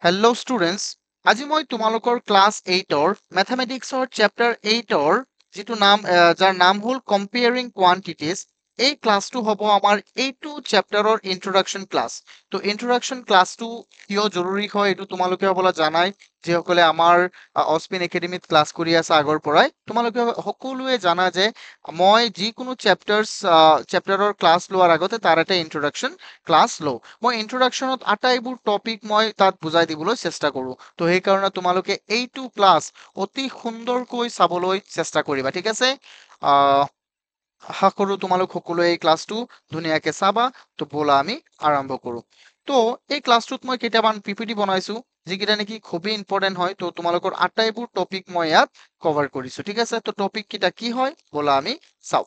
Hello' students, আজি মই তোমালোকৰ ক্লাছ 8-ৰ মেথামেটিক্সৰ চেপ্টাৰ 8-ৰ যাৰ নাম হ'ল কম্পেয়াৰিং কোৱান্টিটিজ। এই ক্লাছটো হ'ব আমাৰ এইটো চেপ্টাৰৰ ইন্ট্ৰডাকশ্যন ক্লাছ। তো ইন্ট্ৰডাকশ্যন ক্লাছটো কিয় জৰুৰী হয় এইটো তোমালোকে হ'বলা জানাই, যিসকলে আমাৰ অস্পিন একাডেমীত ক্লাছ কৰি আছে আগৰ পৰাই। তোমালোকে সকলোৱে জানা যে মই যিকোনো চেপ্টাৰৰ ক্লাছ লোৱাৰ আগতে তাৰ এটা ইন্ট্ৰডাকশ্যন ক্লাছ লওঁ। মই ইন্ট্ৰডাকশ্যনত আটাইবোৰ টপিক মই তাত বুজাই দিবলৈ চেষ্টা কৰোঁ। তো সেইকাৰণে তোমালোকে এইটো ক্লাছ অতি সুন্দৰকৈ চাবলৈ চেষ্টা কৰিবা, ঠিক আছে? আশা কৰোঁ তোমালোক সকলোৱে এই ক্লাছটো ধুনীয়াকে চাবা। তো ব'লা আমি আৰম্ভ কৰোঁ। তো এই ক্লাছটোত মই কেইটামান পিপিটি বনাইছোঁ, যিকেইটা নেকি খুবেই ইম্পৰ্টেণ্ট হয়। তো তোমালোকৰ আটাইবোৰ টপিক মই ইয়াত কভাৰ কৰিছোঁ, ঠিক আছে? তো টপিক কেইটা কি হয় ব'লা আমি চাওঁ।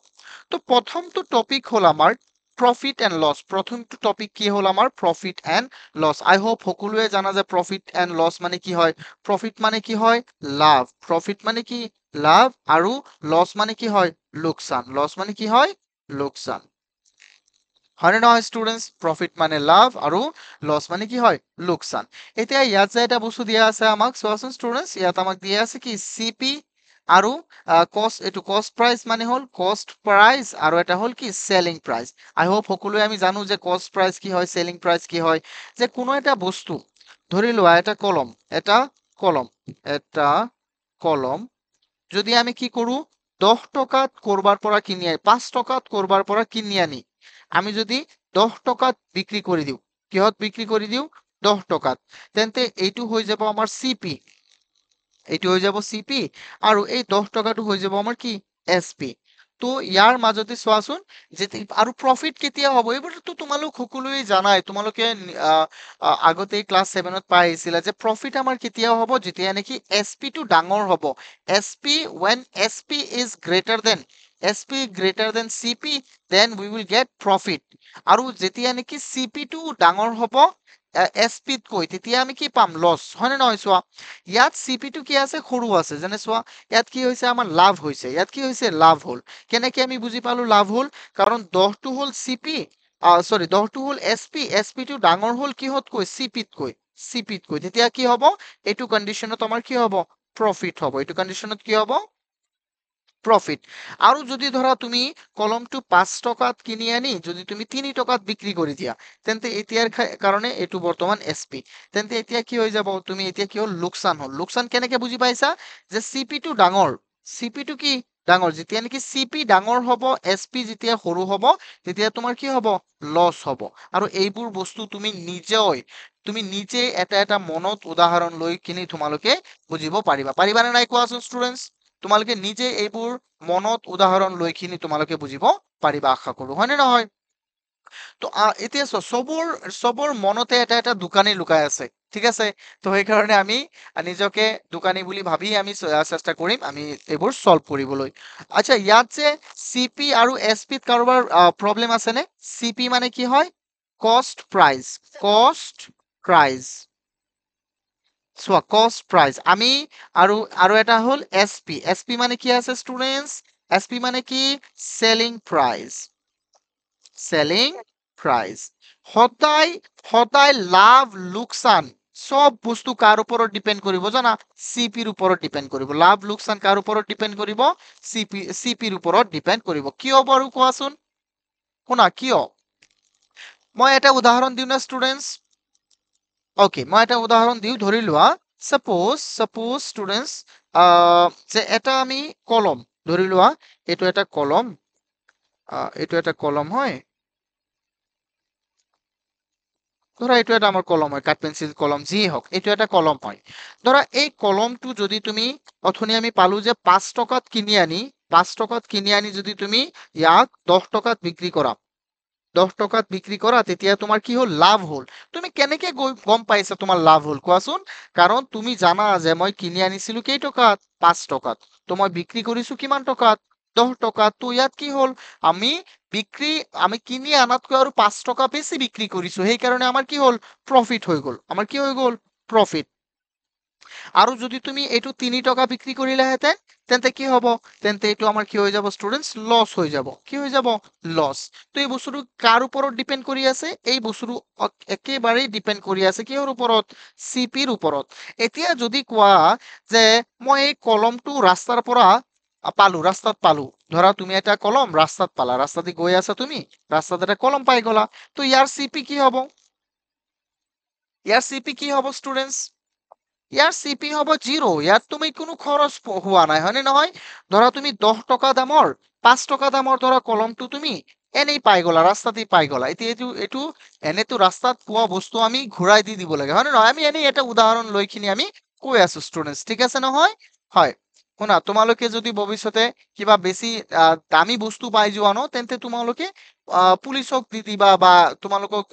তো প্ৰথমটো টপিক হ'ল আমাৰ প্ৰফিট এণ্ড লছ। প্ৰথমটো টপিক কি হ'ল আমাৰ profit and loss. I hope সকলোৱে জানা যে প্ৰফিট এণ্ড লছ মানে কি হয়। প্ৰফিট মানে কি হয়? লাভ। প্ৰফিট মানে কি? লাভ। আৰু লছ মানে কি হয়? লোকচান। লছ মানে কি হয়? লোকচান। হয় নে নহয় ষ্টুডেন্টস? প্ৰফিট মানে লাভ আৰু লছ মানে কি হয়? লোকচান। এতিয়া ইয়াত যে এটা বস্তু দিয়া আছে আমাক, চোৱাচোন ষ্টুডেন্টস, ইয়াত আমাক দিয়া আছে কি চিপি আৰু এইটো কষ্ট প্ৰাইচ মানে হ'ল কষ্ট প্ৰাইচ, আৰু এটা হ'ল কি চেলিং প্ৰাইচ। আই হোপ সকলোৱে আমি জানো যে কষ্ট প্ৰাইচ কি হয়, চেলিং প্ৰাইচ কি হয়। যে কোনো এটা বস্তু ধৰি লোৱা এটা কলম, এটা কলম, এটা কলম যদি আমি কি কৰো 10 টকাত কৰবাৰ পৰা কিনি আনি 5 টকাত কৰবাৰ পৰা কিনি আনি আমি যদি 10 টকাত বিক্ৰী কৰি দিওঁ, কিহত বিক্ৰী কৰি দিওঁ? 10 টকাত, তেন্তে এইটো হৈ যাব আমাৰ চিপি। এইটো হৈ যাব চিপি, আৰু এই 10 টকাটো হৈ যাব আমাৰ কি এছপি। তো ইয়াৰ মাজতে চোৱাচোন যে আৰু প্ৰফিট কেতিয়া হ'ব এইবোৰতো তোমালোক সকলোৱে জানাই। তোমালোকে আগতে ক্লাছ 7ত পাই আহিছিলা যে প্ৰফিট আমাৰ কেতিয়া হ'ব, যেতিয়া নেকি এছপি টো ডাঙৰ হ'ব। SP when SP is greater than CP, then we will get profit. আৰু যেতিয়া নেকি CP টো ডাঙৰ হ'ব SP তকৈ, তেতিয়া আমি কি পাম? লছ। হয় নে নহয়? চোৱা ইয়াত CP টো কি আছে? সৰু আছে। যেনে চোৱা ইয়াত কি হৈছে? আমাৰ লাভ হৈছে। ইয়াত কি হৈছে? লাভ হ'ল। কেনেকে আমি বুজি পালো লাভ হ'ল? কাৰণ 10 টো হ'ল CP, 10 টো হ'ল SP, SP টো ডাঙৰ হ'ল কিহতকৈ? CP তকৈ। CP তকৈ তেতিয়া কি হ'ব? এইটো কণ্ডিশ্যনত আমাৰ কি হ'ব? প্ৰফিট হ'ব। এইটো কণ্ডিশ্যনত কি হ'ব? প্ৰফিট। আৰু যদি ধৰা তুমি কলমটো 5 টকাত কিনি আনি যদি তুমি 3 টকাত বিক্ৰী কৰি দিয়া, তেন্তে এতিয়াৰ কাৰণে এইটো বৰ্তমান এছপি। তেন্তে এতিয়া কি হৈ যাব? তুমি এতিয়া কি হ'ল? লোকচান হ'ল। লোকচান কেনেকে বুজি পাইছা? যে চিপি টো ডাঙৰ। চিপি টো কি ডাঙৰ? যেতিয়া নেকি চিপি ডাঙৰ হ'ব, এছপি যেতিয়া সৰু হ'ব, তেতিয়া তোমাৰ কি হ'ব? লছ হ'ব। আৰু এইবোৰ বস্তু তুমি নিজে এটা এটা মনত উদাহৰণ লৈ কিনি তোমালোকে বুজিব পাৰিবা। পাৰিবা নে নাই কোৱাচোন ষ্টুডেন্টস? তোমালোকে নিজে এইবোৰ মনত উদাহৰণ লৈ কিনি তোমালোকে বুজিব পাৰিবা, আশা কৰো। হয় নে নহয়? তো এতিয়া চবৰ মনতে এটা এটা দোকানী লুকাই আছে, ঠিক আছে? তো সেইকাৰণে আমি নিজকে দোকানী বুলি ভাবি আমি চেষ্টা কৰিম আমি এইবোৰ চলভ কৰিবলৈ। আচ্ছা, ইয়াত যে চিপি আৰু এছপিত কাৰোবাৰ প্ৰব্লেম আছে নে? চিপি মানে কি হয়? কষ্ট প্ৰাইচ। কষ্ট প্ৰাইচ। চোৱা কষ্ট প্ৰাইচ আমি, আৰু আৰু এটা হ'ল এছপি। এছপি মানে কি আছে ষ্টুডেন্টস? এছপি মানে কি? Selling price. Selling price. সদায় সদায় লাভ লোকচান সব বস্তু কাৰ ওপৰত ডিপেন্ড কৰিব জানা? চিপিৰ ওপৰত ডিপেন্ড কৰিব। লাভ লোকচান কাৰ ওপৰত ডিপেন্ড কৰিব? চিপিৰ ওপৰত ডিপেন্ড কৰিব। কিয় বাৰু কোৱাচোন? শুনা কিয়? মই এটা উদাহৰণ দিওঁ না ষ্টুডেন্টস? ওকে, মই এটা উদাহৰণ দিওঁ। ধৰি লোৱা suppose students, যে এটা আমি কলম ধৰি লোৱা, এইটো এটা কলম, এইটো এটা কলম হয়। ধৰা এইটো এটা আমাৰ কলম হয়, কাঠ পেঞ্চিল কলম যি হওক, এইটো এটা কলম হয়। ধৰা এই কলমটো যদি তুমি অথনি আমি পালো যে 5 টকাত কিনি আনি 5 টকাত কিনি আনি যদি তুমি ইয়াক 10 টকাত বিক্ৰী কৰা, 10 টকাত বিক্ৰী কৰা, তেতিয়া তোমাৰ কি হ'ল? লাভ হ'ল। তুমি কেনেকে গম পাইছা তোমাৰ লাভ হ'ল কোৱাচোন? কাৰণ তুমি জানা যে মই কিনি আনিছিলো কেই টকাত? 5 টকাত। তো মই বিক্ৰী কৰিছো কিমান টকাত? 10 টকাত। তো ইয়াত কি হ'ল? আমি বিক্ৰী আমি কিনি আনাতকৈ আৰু 5 টকা বেছি বিক্ৰী কৰিছো, সেইকাৰণে আমাৰ কি হ'ল? প্ৰফিট হৈ গ'ল। আমাৰ কি হৈ গ'ল? প্ৰফিট। আৰু যদি তুমি এইটো 3 টকা বিক্ৰী কৰিলাহেঁতেন তেন্তে কি হ'ব তেন্তে এইটো আমাৰ কি হৈ যাব ষ্টুডেন্টস লছ হৈ যাব কি হৈ যাব লছ তো এই বস্তুটো কাৰ ওপৰত ডিপেন্ড কৰি আছে এই বস্তুটো একেবাৰে ডিপেন্ড কৰি আছে কিহৰ ওপৰত সিপিৰ ওপৰত এতিয়া যদি কোৱা যে মই এই কলমটো ৰাস্তাৰ পৰা ৰাস্তাত পালো ধৰা তুমি এটা কলম ৰাস্তাত পালা ৰাস্তাতে গৈ আছা তুমি ৰাস্তাত এটা কলম পাই গলা তো ইয়াৰ সিপি কি হ'ব ইয়াৰ সিপি কি হ'ব ষ্টুডেন্টস ইয়াৰ সিপি হ'ব 0 ইয়াত তুমি কোনো খৰচ হোৱা নাই হয়নে নহয় ধৰা তুমি 10 টকা দামৰ 5 টকা দামৰ ধৰা কলমটো তুমি এনেই পাই গলা ৰাস্তাতে পাই গলা এতিয়া এইটো এনেতো ৰাস্তাত পোৱা বস্তু আমি ঘূৰাই দি দিব লাগে হয়নে নহয় আমি এনেই এটা উদাহৰণ লৈ কিনি আমি কৈ আছো ষ্টুডেন্টস ঠিক আছে নহয় হয় শুনা তোমালোকে যদি ভৱিষ্যতে কিবা বেছি দামী বস্তু পাই যোৱা ন তেন্তে তোমালোকে পুলিচক দি দিবা বা তোমালোকক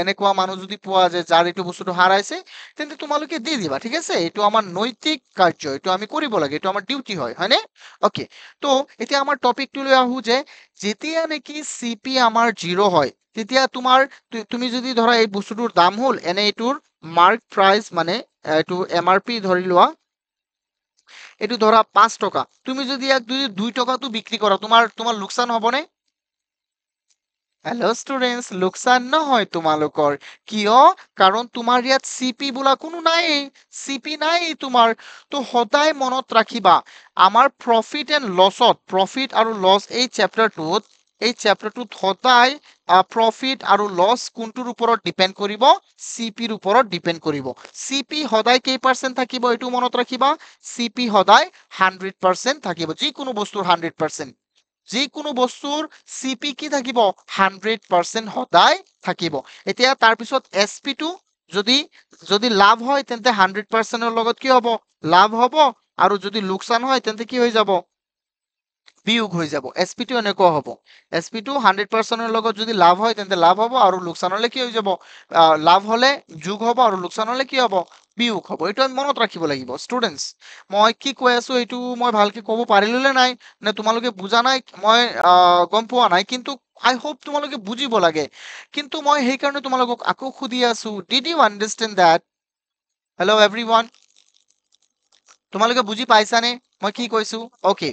এনেকুৱা মানুহ যদি পোৱা যে যাৰ এইটো বস্তুটো হাৰাইছে তেন্তে তোমালোকে দি দিবা ঠিক আছে এইটো আমাৰ নৈতিক কাৰ্য এইটো আমি কৰিব লাগে এইটো আমাৰ ডিউটি হয় হয়নে অকে তো এতিয়া আমাৰ টপিকটো লৈ আহো যে যেতিয়া নেকি সিপি আমাৰ 0 হয় তেতিয়া তোমাৰ তুমি যদি ধৰা এই বস্তুটোৰ দাম হ'ল এনে এইটোৰ মাৰ্ক প্ৰাইস মানে এইটো এমআৰপি ধৰি লোৱা এইটো ধৰা 5 টকা তুমি যদি ইয়াক 2 টকাটো বিক্ৰী কৰা তোমাৰ লোকচান হ'বনে হেল্ল' ষ্টুডেন্টস লোকচান নহয় তোমালোকৰ কিয় কাৰণ তোমাৰ ইয়াত সিপি বোলা কোনো নাই সিপি নাই তোমাৰ তো সদায় মনত ৰাখিবা আমাৰ প্ৰফিট এণ্ড লছত প্ৰফিট আৰু লছ এই চেপ্টাৰটোত সদায় প্ৰফিট আৰু লছ কোনটোৰ ওপৰত ডিপেন্ড কৰিব সিপিৰ ওপৰত ডিপেন্ড কৰিব সিপি সদায় কেই পাৰ্চেন্ট থাকিব এইটো মনত ৰাখিবা সিপি সদায় 100% থাকিব যিকোনো বস্তুৰ 100% যিকোনো বস্তুৰ সিপি কি থাকিব 100% সদায় থাকিব এতিয়া তাৰপিছত এসপি টো যদি যদি লাভ হয় তেন্তে 100%ৰ লগত কি হ'ব লাভ হ'ব আৰু যদি লোকচান হয় তেন্তে কি হৈ যাব বিয়োগ হৈ যাব এসপি টো এনেকুৱা হ'ব এসপি টো 100%ৰ লগত যদি লাভ হয় তেন্তে লাভ হ'ব আৰু লোকচান হলে কি হৈ যাব লাভ হলে যোগ হ'ব আৰু লোকচান হলে কি হ'ব বিয়োগ হ'ব এইটো আমি মনত ৰাখিব লাগিব ষ্টুডেন্টস মই কি কৈ আছো এইটো মই ভালকে ক'ব পাৰিলোনে নাই নে তোমালোকে বুজা নাই মই গম পোৱা নাই কিন্তু আই হোপ তোমালোকে বুজিব লাগে কিন্তু মই সেইকাৰণে তোমালোকক আকৌ সুধি আছো did you understand that hello' everyone তোমালোকে বুজি পাইছানে মই কি কৈছো অকে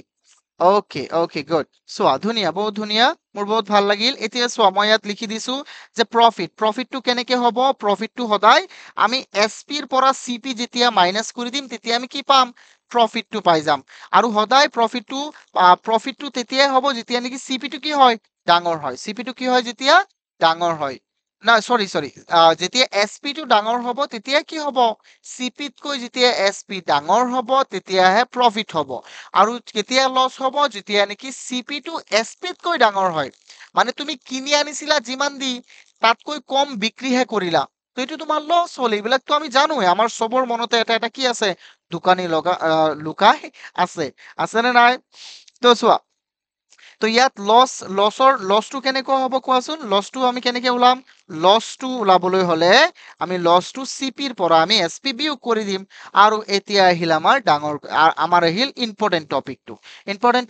অকে গুড চোৱা ধুনীয়া বহুত ধুনীয়া মোৰ বহুত ভাল লাগিল এতিয়া চোৱা মই ইয়াত লিখি দিছো যে প্ৰফিটটো কেনেকে হ'ব প্ৰফিটটো সদায় আমি এসপিৰ পৰা সিপি যেতিয়া মাইনাছ কৰি দিম তেতিয়া আমি কি পাম প্ৰফিটটো পাই যাম আৰু সদায় প্ৰফিটটো তেতিয়াই হ'ব যেতিয়া নেকি সিপিটো কি হয় ডাঙৰ হয় সিপিটো কি হয় যেতিয়া ডাঙৰ হয় না সৰি যেতিয়া এসপিটো ডাঙৰ হ'ব তেতিয়া কি হ'ব সিপিতকৈ যেতিয়া এসপি ডাঙৰ হ'ব তেতিয়াহে প্ৰফিট হ'ব আৰু কেতিয়া লছ হ'ব যেতিয়া নেকি সিপিটো এসপিতকৈ ডাঙৰ হয় মানে তুমি কিনি আনিছিলা যিমান দি তাতকৈ কম বিক্ৰীহে কৰিলা তো এইটো তোমাৰ লছ হ'ল এইবিলাকতো আমি জানোৱে আমাৰ চবৰ মনতে এটা এটা কি আছে দোকানী লুকাই আছেনে নাই তো চোৱা তো ইয়াত লছটো কেনেকুৱা হ'ব কোৱাচোন লছটো আমি কেনেকে ওলাম লছটো ওলাবলৈ হলে আমি লছটো সিপিৰ পৰা আমি এসপি বিয়োগ কৰি দিম আৰু এতিয়া আহিল আমাৰ আহিল ইম্পৰ্টেন্ট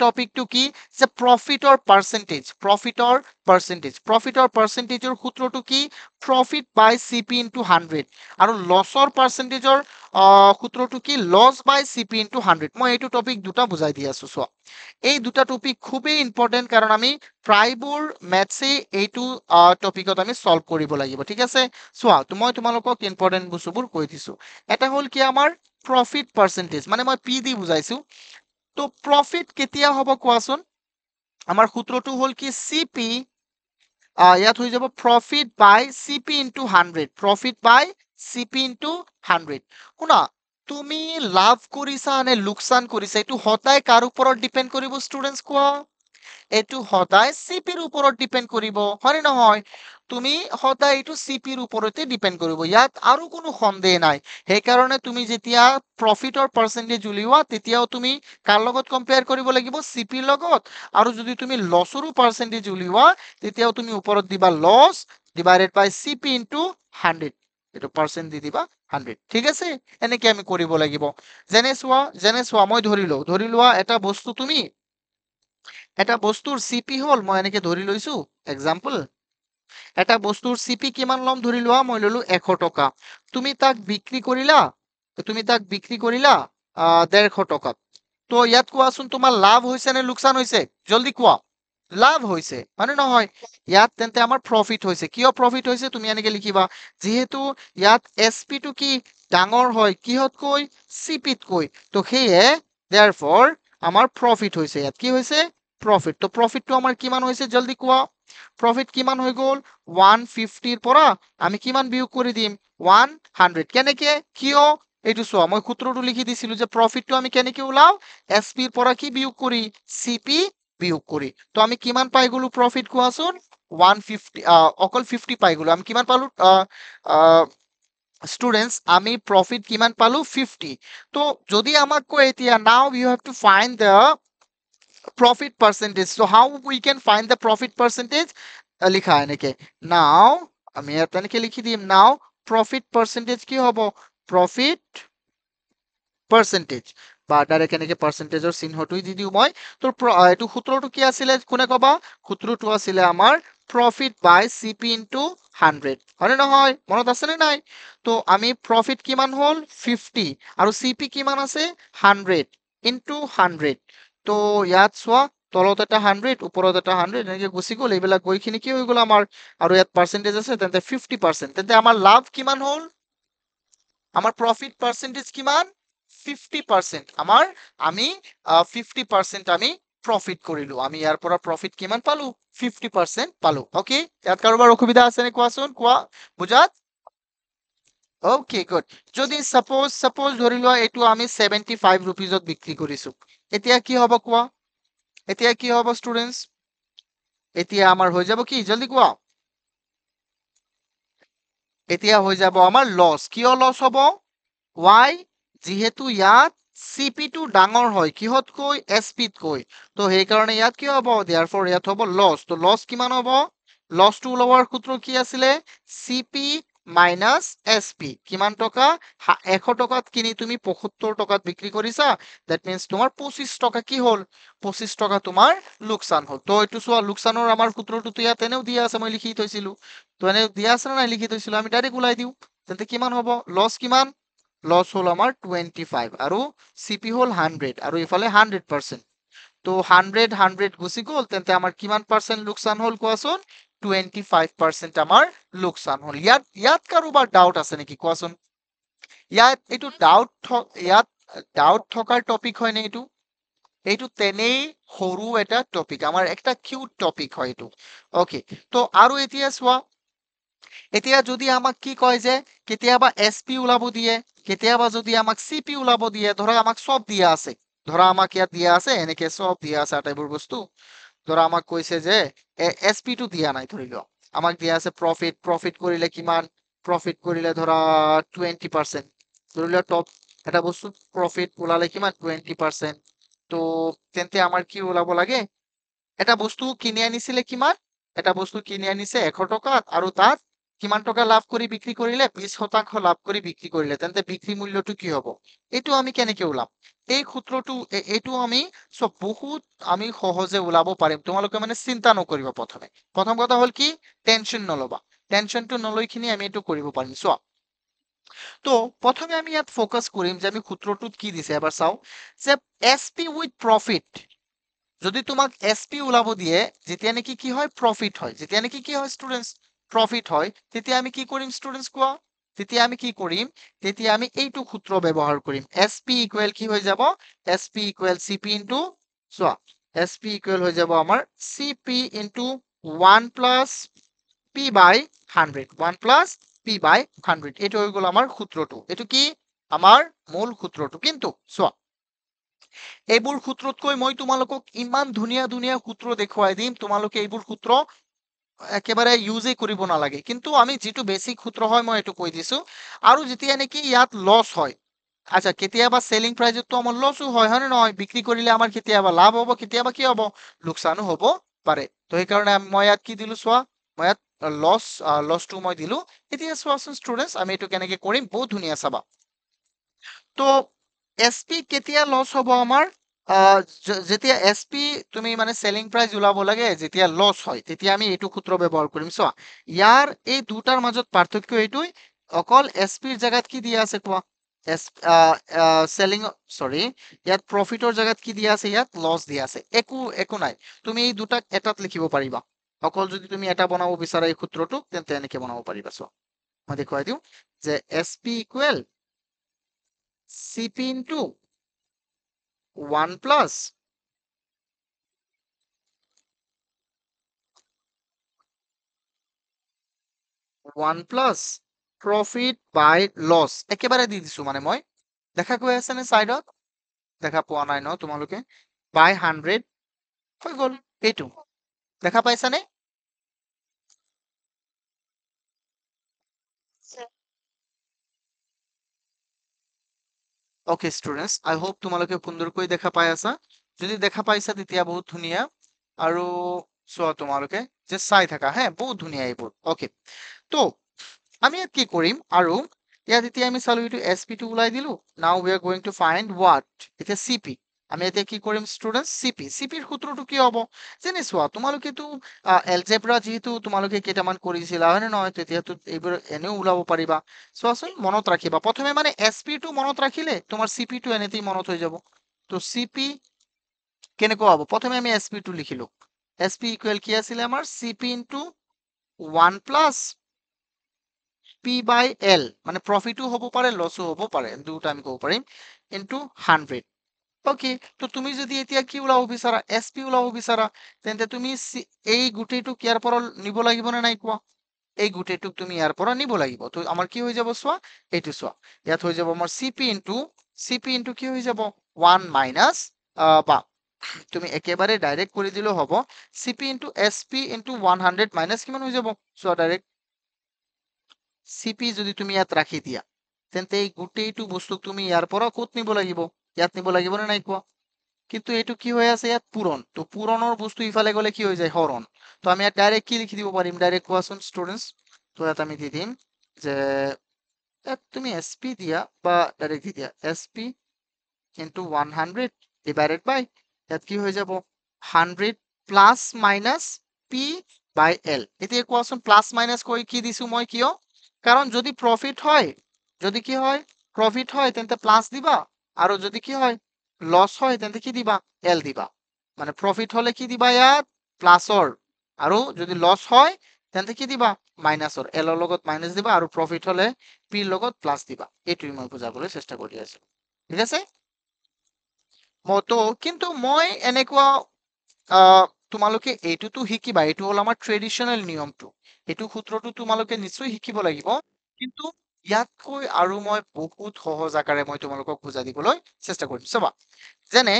টপিকটো কি যে প্ৰফিটৰ পাৰ্চেন্টেজৰ সূত্ৰটো কি প্ৰফিট বাই সিপি ইনটু 100 আৰু লছৰ পাৰ্চেন্টেজৰ সূত্ৰটো কি লছ বাই সিপি ইনটু 100 মই এইটো টপিক দুটা বুজাই দি আছো চোৱা এই দুটা টপিক খুবেই ইম্পৰ্টেন্ট কাৰণ আমি প্ৰায়বোৰ মেথছে এইটো টপিকত আমি সলভ কৰিব লাগিব ঠিক আছে চোৱা মই তোমালোকক ইম্পৰ্টেন্ট বস্তুবোৰ কৈ দিছো এটা হ'ল কি আমাৰ প্ৰফিট পাৰ্চেন্টেজ মানে মই পি দি বুজাইছো তো প্ৰফিট কেতিয়া হ'ব কোৱাচোন আমাৰ সূত্ৰটো হ'ল কি সিপি ইয়াত হৈ যাব প্ৰফিট বাই সিপি ইনটু 100 শুনা তুমি লাভ কৰিছা নে লোকচান কৰিছা এইটো সদায় কাৰ ওপৰত ডিপেন্ড কৰিব ষ্টুডেন্টস কোৱা এইটো সদায় সিপিৰ ওপৰত ডিপেন্ড কৰিব হয়নে নহয় তুমি সদায় এইটো সিপিৰ ওপৰতে ডিপেন্ড কৰিব ইয়াত আৰু কোনো সন্দেহ নাই সেইকাৰণে তুমি যেতিয়া প্ৰফিটৰ পাৰ্চেন্টেজ উলিওৱা তেতিয়াও তুমি কাৰ লগত কম্পেয়াৰ কৰিব লাগিব সিপিৰ লগত আৰু যদি তুমি লছৰো পাৰ্চেন্টেজ উলিওৱা তেতিয়াও তুমি ওপৰত দিবা লছ ডিভাইডেড বাই সিপি ইনটু 100 এইটো পাৰ্চেন্ট দি দিবা 100 ঠিক আছে এনেকে আমি কৰিব লাগিব যেনে চোৱা মই ধৰি লোৱা এটা বস্তুৰ সিপি হ'ল মই এনেকে ধৰি লৈছো এক্সাম্পল এটা বস্তুৰ সিপি কিমান ল'ম ধৰি লোৱা মই ললো 100 টকা তুমি তাক বিক্ৰী কৰিলা তুমি তাক বিক্ৰী কৰিলা 150 টকাত। তো ইয়াত কোৱাচোন তোমাৰ লাভ হৈছে নে লোকচান হৈছে? জলদি কোৱা। লাভ হৈছে মানে নহয়, ইয়াত তেন্তে আমাৰ প্ৰফিট হৈছে। কিয় প্ৰফিট হৈছে তুমি এনেকে লিখিবা, যিহেতু ইয়াত এছপি টো কি ডাঙৰ হয় কিহতকৈ? চিপিতকৈ। তো সেয়ে therefore আমাৰ প্ৰফিট হৈছে। ইয়াত কি হৈছে? প্ৰফিট। তো প্ৰফিটটো আমাৰ কিমান হৈছে জলদি কোৱা। প্ৰফিট কিমান হৈ গ'ল? 150 ৰ পৰা আমি কিমান বিয়োগ কৰি দিম? 100। কেনেকে? কিয়? এইটো চোৱা, মই সূত্ৰটো লিখি দিছিলো যে প্ৰফিটটো আমি কেনেকে ওলাও? এছপি ৰ পৰা কি বিয়োগ কৰি? চিপি বিয়োগ কৰি। তো আমি কিমান পাই গলো প্ৰফিট কোৱাচোন? 150, অকল 50 পাই গলো। আমি কিমান পালো স্টুডেন্টস? আমি প্রফিট কিমান পালো? 50। তো যদি আমাক কয় এতিয়া now you have to find the profit percentage, so how we can find the profit percentage? লিখা এনেকে নাও, আমি ইয়াত এনেকে লিখি দিম নাও প্রফিট পার্সেন্টেজ কি হব? প্রফিট পার্সেন্টেজ বা ডাইরেক্ট এনেকে পাৰ্সেন্টেজৰ চিহ্নটোই দি দিও মই। তো এইটো সূত্ৰটো কি আছিলে কোনে কবা? সূত্ৰটো আছিলে আমাৰ প্রফিট বাই সিপি ইনটু 100, হয়নে নহয়? মনত আছে নে নাই? তো আমি প্রফিট কিমান হল? 50 আৰু সিপি কিমান আছে? 100 ইনটু 100। তো ইয়াত চোৱা, তলত এটা 100 ওপৰত এটা 100 এনেকে গুচি গ'ল। এইবিলাক গৈখিনি কি হৈ গ'ল আমাৰ? আৰু ইয়াত পাৰ্সেন্টেজ আছে, তেন্তে 50%। তেন্তে আমাৰ লাভ কিমান হল? আমাৰ প্ৰফিট পাৰ্সেন্টেজ কিমান? 50%। আমাৰ আমি 50% আমি প্ৰফিট কৰিলো। আমি ইয়াৰ পৰা প্ৰফিট কিমান পালো? 50% পালো। ওকে, ইয়াত কাৰোবাৰ অসুবিধা আছে নে কোৱাচোন? কোৱা বুজাত? Okay good. যদি সাপোজ ধৰি লোৱা এইটো আমি 75 ৰুপিজত বিক্ৰী কৰিছো, এতিয়া কি হ'ব কোৱা? এতিয়া কি হ'ব স্টুডেন্টস? এতিয়া আমাৰ হৈ যাব কি? জলদি কোৱা। এতিয়া হৈ যাব আমাৰ লস। কিয় লস হ'ব? ওয়াই? যিহেতু ইয়াত চিপি টো ডাঙৰ হয় কিহতকৈ? এছপিতকৈ। তো সেইকাৰণে ইয়াত কি হ'ব? therefore ইয়াত হ'ব লস। তো লস কিমান হ'ব? লসটো ওলাবৰ সূত্ৰ কি আছিলে? চিপি মাইনাস এছপি। কিমান টকা? 100 টকাত কিনি তুমি 75 টকাত বিক্ৰী কৰিছা, দ্যাট মিন্স তোমাৰ 25 টকা কি হ'ল? 25 টকা তোমাৰ লোকচান হ'ল। তো এইটো চোৱা, লোকচানৰ আমাৰ সূত্ৰটো তো ইয়াত এনেও দিয়া আছে, মই লিখি থৈছিলো। তো এনে দিয়া আছে না নাই? লিখি থৈছিলো। আমি ডাইৰেক্ট ওলাই দিওঁ। তেন্তে কিমান হ'ব? লস কিমান? লস হল আমার 25 আৰু সিপি হল 100 আৰু ইফালে 100%। তো 100 গুচি গ'ল, তেন্তে আমাৰ কিমান পাৰ্সেন্ট লোকসান হল কোৱাচোন? 25% আমাৰ লোকসান হল। ইয়াত কাৰোবাৰ ডাউট আছে নেকি কোৱাচোন? ইয়াত এইটো ডাউট থকাৰ টপিক হয় নে এইটো? এইটো তেনেই সৰু এটা টপিক, আমাৰ একটা কিউট টপিক হয় এইটো। ওকে, তো আৰু এতিয়া চোৱা, এতিয়া যদি আমাক কি কয় যে কেতিয়াবা এছপি ওলাব দিয়ে, কেতিয়াবা যদি আমাক চিপি ওলাব দিয়ে, ধৰা আমাক সব দিয়া আছে, ধৰা আমাক ইয়াত দিয়া আছে এনেকে সব দিয়া আছে আটাইবোৰ বস্তু। ধৰা আমাক কৈছে যে এছপি টো দিয়া নাই, ধৰি লোৱা আমাক দিয়া আছে প্ৰফিট কৰিলে কিমান? প্ৰফিট কৰিলে ধৰা 20%। ধৰি লোৱা টপ এটা বস্তু প্ৰফিট ওলালে কিমান? 20%। তো তেন্তে আমাৰ কি ওলাব লাগে? এটা বস্তু কিনি আনিছিলে কিমান? এটা বস্তু কিনি আনিছে 100 টকাত আৰু তাত কিমান টকা লাভ কৰি বিক্ৰী কৰিলে? 20% লাভ কৰি বিক্ৰী কৰিলে, তেন্তে বিক্ৰী মূল্যটো কি হ'ব? এইটো আমি কেনেকে ওলাম? এই সূত্ৰটো এইটো আমি সব বহুত আমি সহজে ওলাব পাৰিম। তোমালোকে মানে চিন্তা নকৰিবা। প্ৰথম কথা হ'ল কি? টেনশন নলবা। টেনশনটো নলৈ খিনি আমি এইটো কৰিব পাৰিম। চোৱা, তো প্ৰথমে আমি ইয়াত ফোকাস কৰিম যে আমি সূত্ৰটোত কি দিছে এবাৰ চাও, যে এছপি উইথ প্ৰফিট। যদি তোমাক এছপি ওলাব দিয়ে যেতিয়া নেকি কি হয়? প্ৰফিট হয়। যেতিয়া নেকি কি হয় স্টুডেন্টস? প্ৰফিট হয়, তেতিয়া আমি কি কৰিম স্টুডেন্টস কোৱা? তেতিয়া আমি কি কৰিম? তেতিয়া আমি এইটো সূত্ৰ ব্যৱহাৰ কৰিম। এছপি ইকুৱেল কি হৈ যাব? এছপি ইকুৱেল চিপি ইনটু, চোৱা, এছপি ইকুৱেল হৈ যাব আমাৰ চিপি ইনটু 1 প্লাস পি বাই 100। 1 প্লাস পি বাই 100, এইটো হৈ গ'ল আমাৰ সূত্ৰটো। এইটো কি? আমাৰ মূল সূত্ৰটো। কিন্তু চোৱা, এইবোৰ সূত্ৰতকৈ মই তোমালোকক ইমান ধুনীয়া ধুনীয়া সূত্ৰ দেখুৱাই দিম, তোমালোকে এইবোৰ সূত্ৰ একেবাৰে ইউজে কৰিব নালাগে। কিন্তু আমি যিটো বেসিক সূত্ৰ হয় মই এইটো কৈ দিছো। আৰু যেতিয়া নেকি ইয়াত লস হয়, আচ্ছা কেতিয়াবা সেলিং প্ৰাইজতো আমাৰ লসও হয়, হয় না নহয়? বিক্ৰি কৰিলে আমাৰ কেতিয়াবা লাভ হ'ব, কেতিয়াবা কি হ'ব? লোকসানো হ'ব পাৰে। তো সেই কাৰণে মই ইয়াত কি দিলো চোৱা, মই ইয়াত লসটো মই দিলো। এতিয়া চোৱাচোন স্টুডেন্টস, আমি এইটো কেনেকে কৰিম বহুত ধুনীয়া চাবা। তো এছপি কেতিয়া লস হ'ব আমাৰ? যেতিয়া এছপি তুমি মানে সেলিং প্ৰাইস ওলাব লাগে, যেতিয়া লস হয় তেতিয়া আমি এইটো সূত্ৰ ব্যৱহাৰ কৰিম। চোৱা, ইয়াৰ এই দুটাৰ মাজত পাৰ্থক্য এইটোই, অকল এছপিৰ জায়গাত কি দিয়া আছে কোৱা? সেলিং সৰি ইয়াত প্ৰফিটৰ জায়গাত কি দিয়া আছে ইয়াত লছ দিয়া আছে একো নাই তুমি এই দুটাক এটাত লিখিব পাৰিবা অকল যদি তুমি এটা বনাব বিচাৰা এই সূত্ৰটো তেন্তে এনেকে বনাব পাৰিবা সো মই দেখুৱাই দিওঁ যে SP equal CP into 1 plus 1 plus profit by loss একেবারে দি দিছো মানে মই দেখা গৈ আছে নে সাইডত দেখা পোৱা নাই ন তোমালোকে বাই 100 হৈ গল এইটো দেখা পাইছানে ওকে স্টুডেন্টস আই হোপ তোমালোকে সুন্দৰকৈ দেখা পাই আছা যদি দেখা পাইছা তেতিয়া বহুত ধুনীয়া আৰু চোৱা তোমালোকে যে চাই থাকা হ্যাঁ বহুত ধুনীয়া এইবোৰ ওকে তো আমি ইয়াত কি কৰিম আৰু ইয়াত এতিয়া আমি চালো এইটো SP টো ওলাই দিলো now we are going to find what এতিয়া CP আমি এতিয়া কি কৰিম স্টুডেন্টস CP ৰ সূত্ৰটো কি হ'ব যেনে চোৱা তোমালোকেতো এলজেব্ৰা যেহেতু তোমালোকে কেইটামান কৰিছিলা হয় নে নহয় তেতিয়াতো এইবোৰ এনেও ওলাব পাৰিবা চোৱাচোন মনত ৰাখিবা প্ৰথমে মানে SP টো মনত ৰাখিলে তোমাৰ CP টো এনেতেই মনত হৈ যাব তো CP কেনেকুৱা হ'ব প্ৰথমে আমি SP টো লিখিলো SP ইকুৱেল কি আছিলে আমাৰ CP into 1 plus P by L মানে প্ৰফিটও হব পাৰে লসও হব পাৰে দুটো আমি কব পাৰিম ইনটু 100 ওকে তো তুমি যদি এতিয়া কি ওলাব বিচাৰা SP ওলাব বিচাৰা তেন্তে তুমি এই গোটেইটো ইয়াৰ পৰা নিব লাগিব নে নাই কোৱা এই গোটেইটোক তুমি ইয়াৰ পৰা নিব লাগিব তো আমাৰ কি হৈ যাব চোৱা এইটো চোৱা ইয়াত হৈ যাব আমাৰ CP ইনটু কি হৈ যাব 1 মাইনাস বা তুমি একেবাৰে ডাইৰেক্ট কৰি দিলেও হ'ব CP into SP into 100 minus কিমান হৈ যাব চোৱা ডাইৰেক্ট CP যদি তুমি ইয়াত ৰাখি দিয়া তেন্তে এই গোটেইটো বস্তু তুমি ইয়াৰ পৰা ক'ত নিব লাগিব ইয়াত নিব লাগিব নে নাই কোৱা কিন্তু এইটো কি হৈ আছে ইয়াত পূৰণ তো পূৰণৰ বস্তু ইফালে গলে কি হৈ যায় হৰণ তো আমি ইয়াত ডাইৰেক্ট কি লিখি দিব পাৰিম ডাইৰেক্ট কোৱাচোন ষ্টুডেন্টস তো ইয়াত আমি দি দিম যে ইয়াত তুমি SP দিয়া বা ডাইৰেক্ট দি দিয়া SP ইনটু 100 ডিভাইডেড বাই ইয়াত কি হৈ যাব 100 প্লাস মাইনাস P বাই L এতিয়া কোৱাচোন প্লাস মাইনাস কৈ কি দিছো মই কিয় কাৰণ যদি প্ৰফিট হয় যদি কি হয় প্ৰফিট হয় তেন্তে প্লাস দিবা আৰু যদি কি হয় লস হয় তেন্তে কি দিবা এল দিবা মানে প্রফিট হলে কি দিবা ইয়াত প্লাসৰ আৰু যদি লস হয় তেন্তে কি দিবা মাইনাসৰ এলৰ লগত মাইনাস দিবা আৰু প্ৰফিট হলে পিৰ লগত প্লাস দিবা এইটোই মই বুজাবলৈ চেষ্টা কৰি আছো ঠিক আছে মতো কিন্তু মই এনেকুৱা তোমালোকে এইটোতো শিকিবা এইটো হ'ল আমাৰ ট্ৰেডিশনেল নিয়মটো এইটো সূত্ৰটো তোমালোকে নিশ্চয় শিকিব লাগিব কিন্তু ইয়াতকৈ আৰু মই বহুত সহজ আকাৰে মই তোমালোকক বুজাই দিবলৈ চেষ্টা কৰিম চাবা যেনে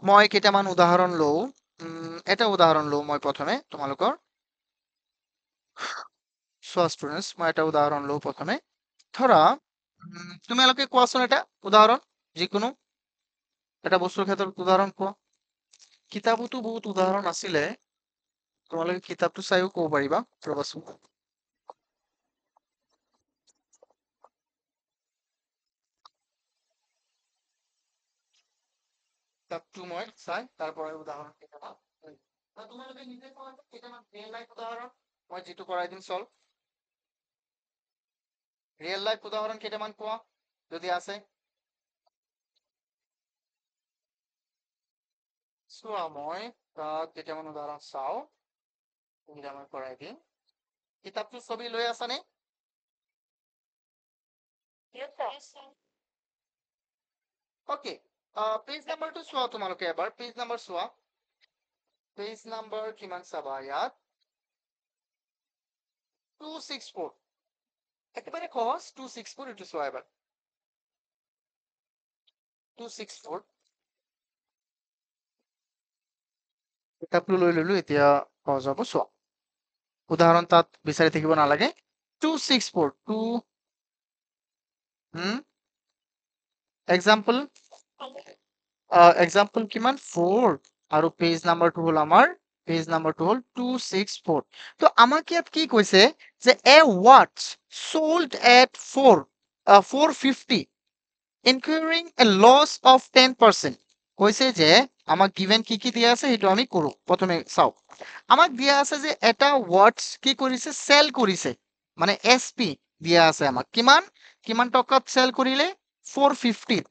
মই কেইটামান উদাহৰণ লওঁ এটা উদাহৰণ লওঁ মই প্ৰথমে তোমালোকৰ চোৱা ষ্টুডেন্টস মই এটা উদাহৰণ লওঁ প্ৰথমে ধৰা তোমালোকে কোৱাচোন এটা উদাহৰণ যিকোনো এটা বস্তুৰ ক্ষেত্ৰত উদাহৰণ কোৱা কিতাপতো বহুত উদাহৰণ আছিলে তোমালোকে কিতাপটো চাইও ক'ব পাৰিবা ৰবাচোন কিতাপটো মই চাই তাৰ পৰা উদাহৰণ কেইটামান তোমালোকে নিজে কোৱা কেইটামান ৰিয়েল লাইফ উদাহৰণ মই যিটো কৰাই দিম চল্ভ ৰিয়েল লাইফ উদাহৰণ কেইটামান কোৱা যদি আছে চোৱা মই কেইটামান উদাহৰণ চাওঁ সুবিধা মই কৰাই দিম কিতাপটো ছবি লৈ আছানে ওকে পেজ নাম্বাৰটো চোৱা তোমালোকে এবাৰ পেজ নাম্বাৰ চোৱা পেজ নাম্বাৰ কিমান চাবা ইয়াত 264 একেবাৰে সহজ 264 এইটো চোৱা এবাৰ 264 কিতাপটো লৈ ললো এতিয়া সহজ হ'ব চোৱা উদাহৰণ তাত বিচাৰি থাকিব নালাগে 264 2 এক্সাম্পল এক্সাম্পল কিমান 4 আৰু পেজ নাম্বাৰটো হ'ল আমাৰ পেজ নাম্বাৰটো হ'ল 264 তো আমাক ইয়াত কি কৈছে যে এ watch sold at 450 incurring a loss of 10% কৈছে যে আমাক গিভেন কি কি দিয়া আছে সেইটো আমি কৰো প্ৰথমে চাও আমাক দিয়া আছে যে এটা ওয়াটস কি কৰিছে সেল কৰিছে মানে SP দিয়া আছে আমাক কিমান কিমান টকাত চেল কৰিলে 450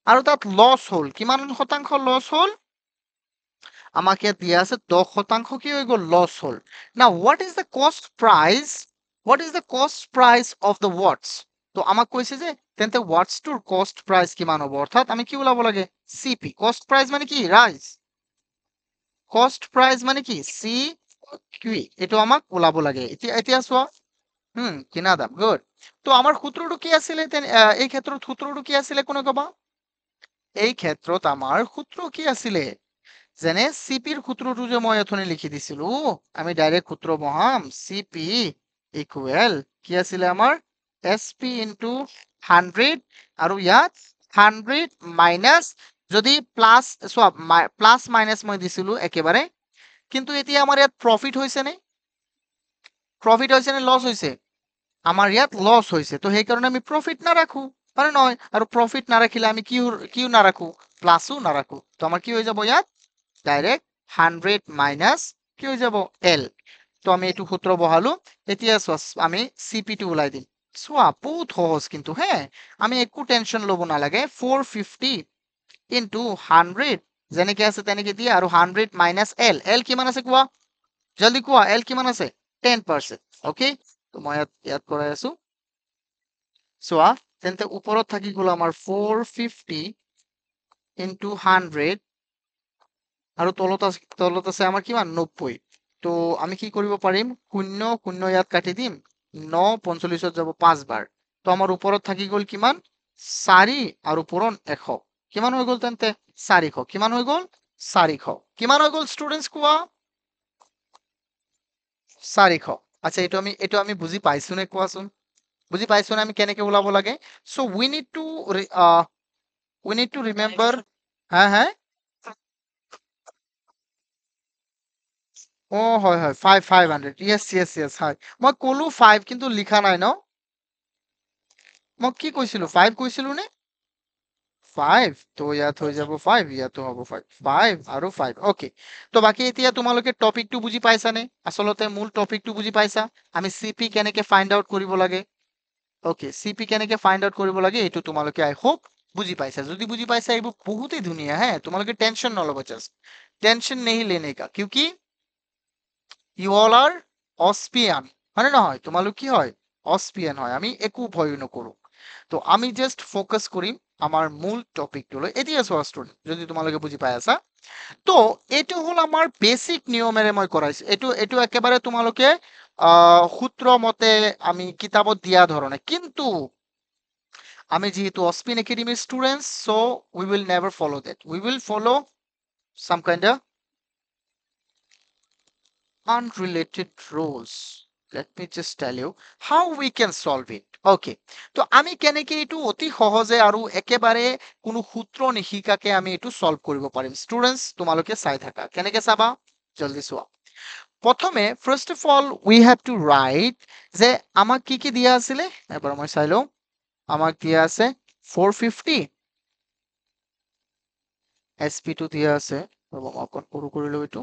আৰু তাত লছ হ'ল কিমান শতাংশ লছ হ'ল আমাক ইয়াত দিয়া আছে 10% কি হৈ গ'ল লছ হ'ল নাও হোৱাট ইজ দ্য কষ্ট প্ৰাইচ অফ দ্য ৱাটছ তো আমাক কৈছে যে তেন্তে ৱাটছটোৰ কষ্ট প্ৰাইচ কিমান হ'ব অৰ্থাৎ আমি কি ওলাব লাগে চিপি কষ্ট প্ৰাইচ মানে কি ৰাইজ কষ্ট প্ৰাইচ মানে কি চি কি এইটো আমাক ওলাব লাগে এতিয়া এতিয়া চোৱা কিনা দাম গুড তো আমাৰ সূত্ৰটো কি আছিলে এই ক্ষেত্ৰত সূত্ৰটো কি আছিলে কোনে কবা এই ক্ষেত্ৰত আমাৰ সূত্ৰ কি আছিলে যেনে চিপিৰ সূত্ৰটো যে মই অথনি লিখি দিছিলো আমি ডাইৰেক্ট সূত্ৰ বহাম চিপি ইকুৱেল কি আছিলে আমাৰ এছপি ইনটু 100 আৰু ইয়াত 100 মাইনাছ যদি প্লাছ চোৱা প্লাছ মাইনাছ মই দিছিলো একেবাৰে কিন্তু এতিয়া আমাৰ ইয়াত প্ৰফিট হৈছে নে লছ হৈছে আমাৰ ইয়াত লছ হৈছে তো সেইকাৰণে আমি প্ৰফিট নাৰাখো হয় নহয় আৰু প্ৰফিট নাৰাখিলে আমি কিও নাৰাখো প্লাছো নাৰাখো তো আমাৰ কি হৈ যাব ইয়াত ডাইৰেক্ট 100 মাইনাছ কি হৈ যাব এল তো আমি এইটো সূত্ৰ বহালো এতিয়া চোৱা আমি চিপিটো ওলাই দিম চোৱা বহুত সহজ কিন্তু হে আমি একো টেনচন ল'ব নালাগে 450 ইনটু 100 যেনেকে আছে তেনেকে দিয়া আৰু 100 মাইনাছ এল এল কিমান আছে কোৱা জলদি কোৱা এল কিমান আছে 10% ওকে তো মই ইয়াত কৰাই আছো চোৱা তেন্তে ওপৰত থাকি গ'ল আমাৰ 450 ইনটু 100 আৰু তলত আছে আমাৰ কিমান 90 তো আমি কি কৰিব পাৰিম 0 0 ইয়াত কাটি দিম 9 45ত যাব 5 বাৰ তো আমাৰ ওপৰত থাকি গ'ল কিমান 4 আৰু পূৰণ 100 কিমান হৈ গ'ল তেন্তে 400 কিমান হৈ গ'ল 400 কিমান হৈ গ'ল ষ্টুডেন্টস কোৱা 400 আচ্ছা এইটো আমি বুজি পাইছো নে কোৱাচোন বুজি পাইছো না আমি কেনেকে ওলাব লাগে so we need to remember হ্যাঁ হ্যাঁ ও হয় হয় 500 ইয়েস হয় মই কলো 5 কিন্তু লিখা নাই ন মই কি কৈছিলো 5 কৈছিলো নে 5 তো ইয়াত হৈ যাব 5 ইয়াতো হ'ব 5 5 আৰু 5 ওকে তো বাকি এতিয়া তোমালোকে টপিকটো বুজি পাইছানে আসলতে মূল টপিকটো বুজি পাইছা আমি সিপি কেনেকে ফাইন্ড আউট কৰিব লাগে ওকে সিপি কেনেকে ফাইন্ড আউট কৰিব লাগে এইটো তোমালোকে আই হোপ বুজি পাইছা যদি বুজি পাইছা এইবোৰ বহুতেই ধুনীয়া হ্যাঁ তোমালোকে টেনশন নল'ব জাস্ট টেনশন नहीं लेने का क्योंकि ইউ অল আর অস্পিয়ান মানে নহয় তোমালোক কি হয় অস্পিয়ান হয় আমি একো ভয় নকৰো তো আমি জাস্ট ফোকাস কৰিম আমাৰ মূল টপিকটোলৈ এতিয়া চোৱা ষ্টুডেণ্ট যদি তোমালোকে বুজি পাই আছা তো এইটো হ'ল আমাৰ বেসিক নিয়মেৰে মই কৰাইছো এইটো এইটো একেবাৰে তোমালোকে সূত্ৰ মতে আমি কিতাপত দিয়া ধৰণে কিন্তু আমি যেহেতু অস্পিন একাডেমির students so we will never follow that we will follow some kind of unrelated rules. Let me just tell you how we can solve it. Okay. তো আমি কেনেকে এইটো অতি সহজে আৰু একেবাৰে কোনো সূত্ৰ নিশিকাকে আমি এইটো সলভ কৰিব পাৰিম ষ্টুডেন্টস তোমালোকে চাই থাকা কেনেকে চাবা জলদি চোৱা প্ৰথমে first of all we have to right যে আমাক কি দিয়া আছিলে এবাৰ মই চাই লওঁ আমাক দিয়া আছে 450 SP2 দিয়া আছে ৰ'ব মই অকণ সৰু কৰি লওঁ এইটো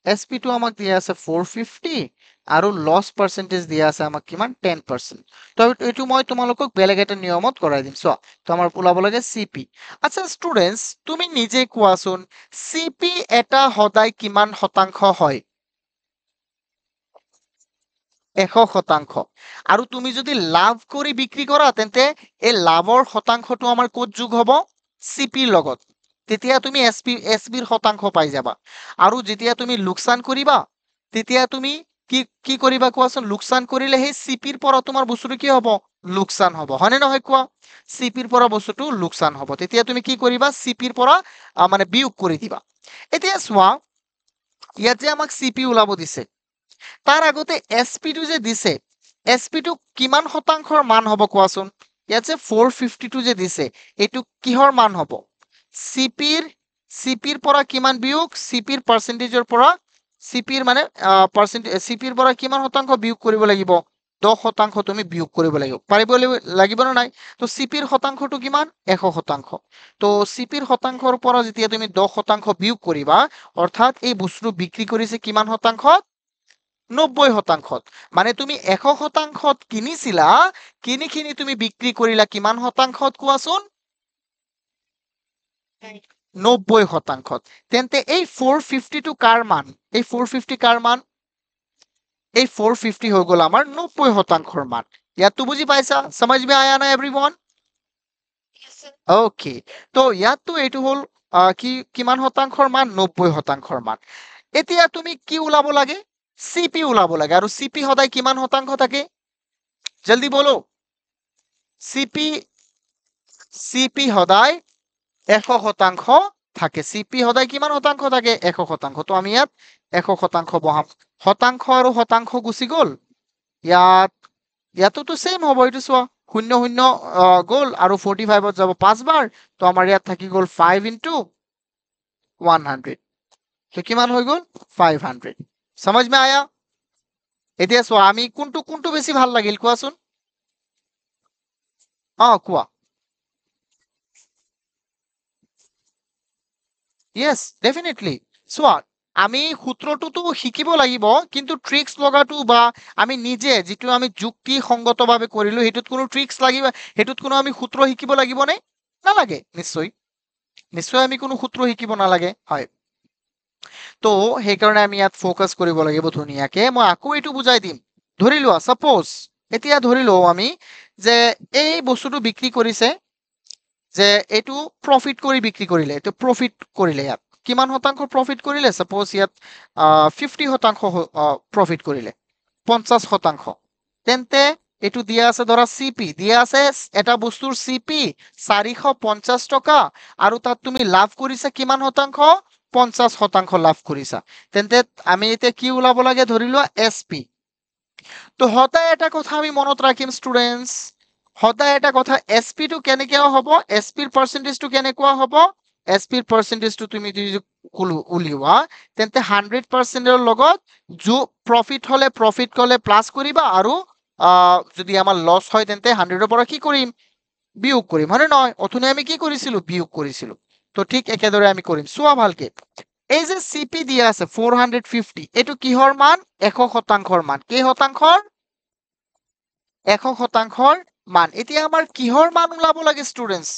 SP2 আমাক দিয়া আছে 450 আৰু লস পার্সেন্টেজ দিয়া আছে আমাক কিমান 10% তো এইটো মই তোমালোকক বেলেগ এটা নিয়মত কৰাই দিম চোৱা তো আমাৰ ওলাব লাগে সিপি আচ্ছা ষ্টুডেন্টস তুমি নিজে কোৱাচোন সিপি এটা সদায় কিমান শতাংশ হয় 100% আৰু তুমি যদি লাভ কৰি বিক্ৰী কৰা তেন্তে এই লাভৰ শতাংশটো আমাৰ ক'ত যোগ হ'ব সিপিৰ লগত তেতিয়া তুমি এসপিৰ শতাংশ পাই যাবা আৰু যেতিয়া তুমি লোকসান কৰিবা তেতিয়া তুমি কি কৰিবা কোৱাচোন লোকসান কৰিলে সেই সিপিৰ পৰা তোমাৰ বস্তুটো কি হ'ব লোকসান হ'ব হয়নে নহয় কোৱা সিপিৰ পৰা বস্তুটো লোকসান হ'ব তেতিয়া তুমি কি কৰিবা সিপিৰ পৰা মানে বিয়োগ কৰি দিবা এতিয়া চোৱা ইয়াত যে আমাক সিপি ওলাব দিছে তাৰ আগতে SP2 যে দিছে SP2 কিমান শতাংশৰ মান হ'ব কোৱাচোন ইয়াত যে 452 যে দিছে এইটো কিহৰ মান হ'ব সিপিৰ পৰা কিমান বিয়োগ সিপিৰ পাৰ্সেন্টেজৰ পৰা সিপিৰ মানে সিপিৰ পৰা কিমান শতাংশ বিয়োগ কৰিব লাগিব 10% তুমি বিয়োগ কৰিব লাগিব না নাই তো সিপিৰ শতাংশটো কিমান 100% তো সিপিৰ শতাংশৰ পৰা যেতিয়া তুমি 10% বিয়োগ কৰিবা অৰ্থাৎ এই বস্তুটো বিক্ৰী কৰিছে কিমান শতাংশ 90%। মানে তুমি 100%ত কিনিছিলা, কিনি তুমি বিক্ৰী কৰিলা কিমান শতাংশত কোৱাচোন? 90%। তেন্তে এই 450টো কাৰ মান? এই 450 কাৰ মান? এই 450 হৈ গ'ল আমাৰ 90%ৰ মান। ইয়াততো বুজি পাইছা? समझ में आया ना एवरीवन? ওকে। তো ইয়াততো এইটো হ'ল কিমান শতাংশৰ মান? 90%ৰ মান। এতিয়া তুমি কি ওলাব লাগে? চিপি ওলাব লাগে। আৰু চিপি সদায় কিমান শতাংশ থাকে? জলদি বলো। চিপি চিপি সদায় 100% থাকে। চিপি সদায় কিমান শতাংশ থাকে? 100%। তো আমি ইয়াত 100% বহাম। শতাংশ আৰু শতাংশ গুচি গ'ল। ইয়াতোতো সেম হ'ব, এইটো চোৱা। 0 গ'ল আৰু 45ত যাব 5 বাৰ। তো আমাৰ ইয়াত থাকি গ'ল 5 into 100। তো কিমান হৈ গ'ল? 500। समझ में आया? এতিয়া চোৱা, আমি কোনটো বেছি ভাল লাগিল কোৱাচোন? কোৱা। Yes, definitely. চোৱা, আমি সূত্ৰটোতো শিকিব লাগিব, কিন্তু ট্ৰিক্স লগাটো বা আমি নিজে যিটো আমি যুক্তিসংগতভাৱে কৰিলো সেইটোত কোনো ট্ৰিক্স লাগিব, সেইটোত কোনো আমি সূত্ৰ শিকিব লাগিবনে? নালাগে, নিশ্চয় আমি কোনো সূত্ৰ শিকিব নালাগে। হয়, তো সেইকাৰণে আমি ইয়াত ফ'কাছ কৰিব লাগিব ধুনীয়াকে। মই আকৌ এইটো বুজাই দিম। ধৰি লোৱা, চাপ'জ এতিয়া ধৰি লওঁ আমি যে এই বস্তুটো বিক্ৰী কৰিছে, যে এইটো প্ৰফিট কৰি বিক্ৰী কৰিলে, এইটো প্ৰফিট কৰিলে। ইয়াত কিমান শতাংশ প্ৰফিট কৰিলে? সাপোজ ইয়াত 50% প্ৰফিট কৰিলে, 50%। তেন্তে এইটো দিয়া আছে ধৰা চিপি দিয়া আছে, এটা বস্তুৰ চিপি 450 টকা, আৰু তাত তুমি লাভ কৰিছা কিমান শতাংশ? 50% লাভ কৰিছা। তেন্তে আমি এতিয়া কি ওলাব লাগে? ধৰি লোৱা এছপি। তো সদায় এটা কথা আমি মনত ৰাখিম ষ্টুডেন্টস, সদায় এটা কথা, এছপি টো কেনেকে হ'ব? এছপিৰ পাৰ্চেন্টেজটো কেনেকুৱা হ'ব? এছপিৰ পাৰ্চেন্টেজটো তুমি যদি উলিওৱা, তেন্তে 100%ৰ লগত প্ৰফিট হলে প্ৰফিট কলে প্লাছ কৰিবা, আৰু যদি আমাৰ লছ হয় তেন্তে 100ৰ পৰা কি কৰিম? বিয়োগ কৰিম, হয় নে নহয়? অথনি আমি কি কৰিছিলো? বিয়োগ কৰিছিলো। তো ঠিক একেদৰে আমি কৰিম। চোৱা ভালকে, এই যে চিপি দিয়া আছে 450, এইটো কিহৰ মান? 100%ৰ মান। কেই শতাংশৰ? 100%ৰ মান। এতিয়া আমাৰ কিহৰ মান ওলাব লাগে students?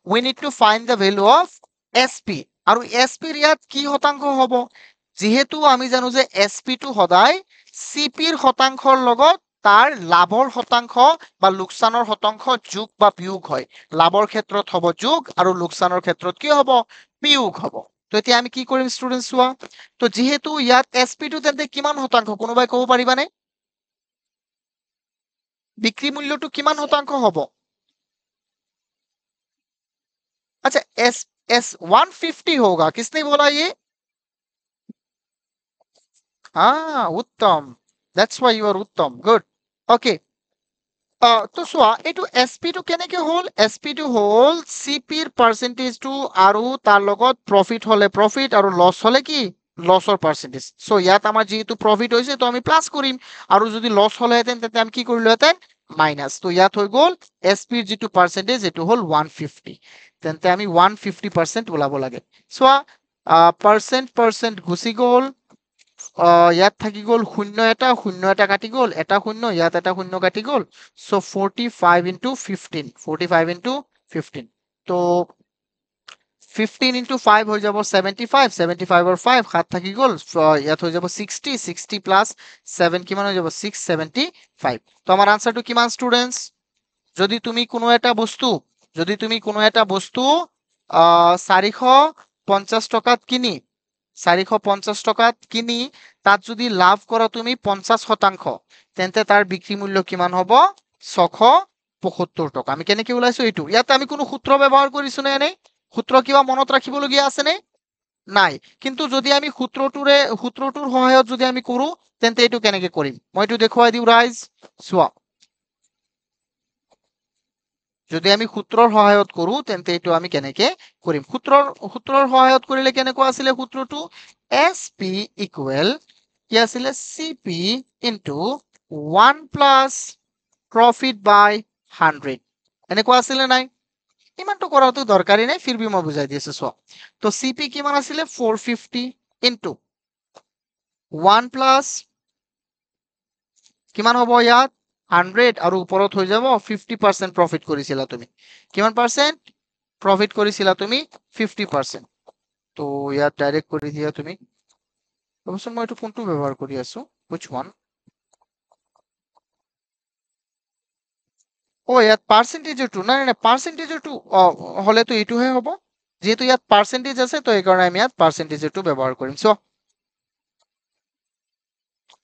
we need to find the value of SP, আৰু SP ৰ ইয়াত কি শতাংশ হ'ব? যিহেতু আমি জানো যে SP টো সদায় CP ৰ শতাংশৰ লগত তাৰ লাভৰ শতাংশ বা লোকচানৰ শতাংশ যোগ বা বিয়োগ হয়। লাভৰ ক্ষেত্ৰত হ'ব যোগ, আৰু লোকচানৰ ক্ষেত্ৰত কি হ'ব? বিয়োগ হ'ব। তো এতিয়া আমি কি কৰিম ষ্টুডেন্টস? চোৱা, তো যিহেতু ইয়াত SP টো তেন্তে কিমান শতাংশ কোনোবাই ক'ব পাৰিবানে? বিক্ৰী মূল্যটো কিমান শতাংশ হ'ব? अच्छा, एस 150 होगा। किसने बोला ये? उत्तम। That's why you are उत्तम। Good। Okay। তো চোৱা, এইটো এছপি টো কেনেকে হ'ল? এছপি টো হ'ল চিপিৰ পাৰ্চেন্টেজটো, আৰু তাৰ লগত প্ৰফিট হলে প্ৰফিট, আৰু লছ হলে কি? লছৰ পাৰ্চেন্টেজ। চ' ইয়াত আমাৰ যিহেতু প্ৰফিট হৈছে তো আমি প্লাছ কৰিম, আৰু যদি লছ হলেহেঁতেন তেন্তে আমি কি কৰিলোহেঁতেন? মাইনাছ। তো ইয়াত হৈ গ'ল এছপিৰ যিটো পাৰ্চেন্টেজ এইটো হ'ল 150। তেন্তে আমি 150% ওলাব লাগে। চোৱা, পাৰ্চেন্ট গুচি গ'ল, ইয়াত থাকি গ'ল 0 এটা, 0 এটা কাটি গ'ল, এটা 0, ইয়াত এটা 0 কাটি গ'ল। চ' 45 into 15, 45 into 15। তো 15 into 5 হৈ যাব 75, 75ৰ 5 7 থাকি গ'ল, ইয়াত হৈ যাব 60, 60 প্লাছ 7 কিমান হৈ যাব? 675। তো আমাৰ আনসাৰটো কিমান ষ্টুডেন্টস? যদি তুমি কোনো এটা বস্তু 450 টকাত কিনি 450 টকাত কিনি তাত যদি লাভ কৰা তুমি 50%, তেন্তে তাৰ বিক্ৰী মূল্য কিমান হ'ব? 675 টকা। আমি কেনেকে ওলাইছো এইটো? ইয়াতে আমি কোনো সূত্ৰ ব্যৱহাৰ কৰিছো নে? এনেই সূত্ৰ কিবা মনত ৰাখিবলগীয়া আছে নে? নাই। কিন্তু যদি আমি সূত্ৰটোৰ সহায়ত যদি আমি কৰো, তেন্তে এইটো কেনেকে কৰিম? মই এইটো দেখুৱাই দিওঁ ৰাইজ, চোৱা। যদি আমি সূত্ৰৰ সহায়ত কৰো, তেন্তে এইটো আমি কেনেকে কৰিম? সূত্ৰৰ সহায়ত কৰিলে কেনেকুৱা আছিলে সূত্ৰটো? SP ইকুৱেল কি আছিলে? CP ইনটু 1 প্লাছ প্ৰফিট বাই 100। এনেকুৱা আছিলে নাই? ইমানটো কৰাটো দৰকাৰী নাই, ফিৰ বি মই বুজাই দি আছো। চোৱা, তো CP কিমান আছিলে? 450 ইনটু 1 প্লাছ কিমান হ'ব ইয়াত 100 আৰু ওপৰত হৈ যাব 50% প্ৰফিট কৰিছিলা তুমি কিমান পাৰ্চেন্ট প্ৰফিট কৰিছিলা তুমি 50% তো ইয়াত ডাইৰেক্ট কৰি দিয়া তুমি ৰবচোন মই এইটো কোনটো ব্যৱহাৰ কৰি আছো which one ইয়াত পাৰ্চেন্টেজৰটো নাই পাৰ্চেন্টেজৰটো হলেতো এইটোহে হ'ব যেহেতু ইয়াত পাৰ্চেন্টেজ আছে তো এইকাৰণে আমি ইয়াত পাৰ্চেন্টেজৰটো ব্যৱহাৰ কৰিম চ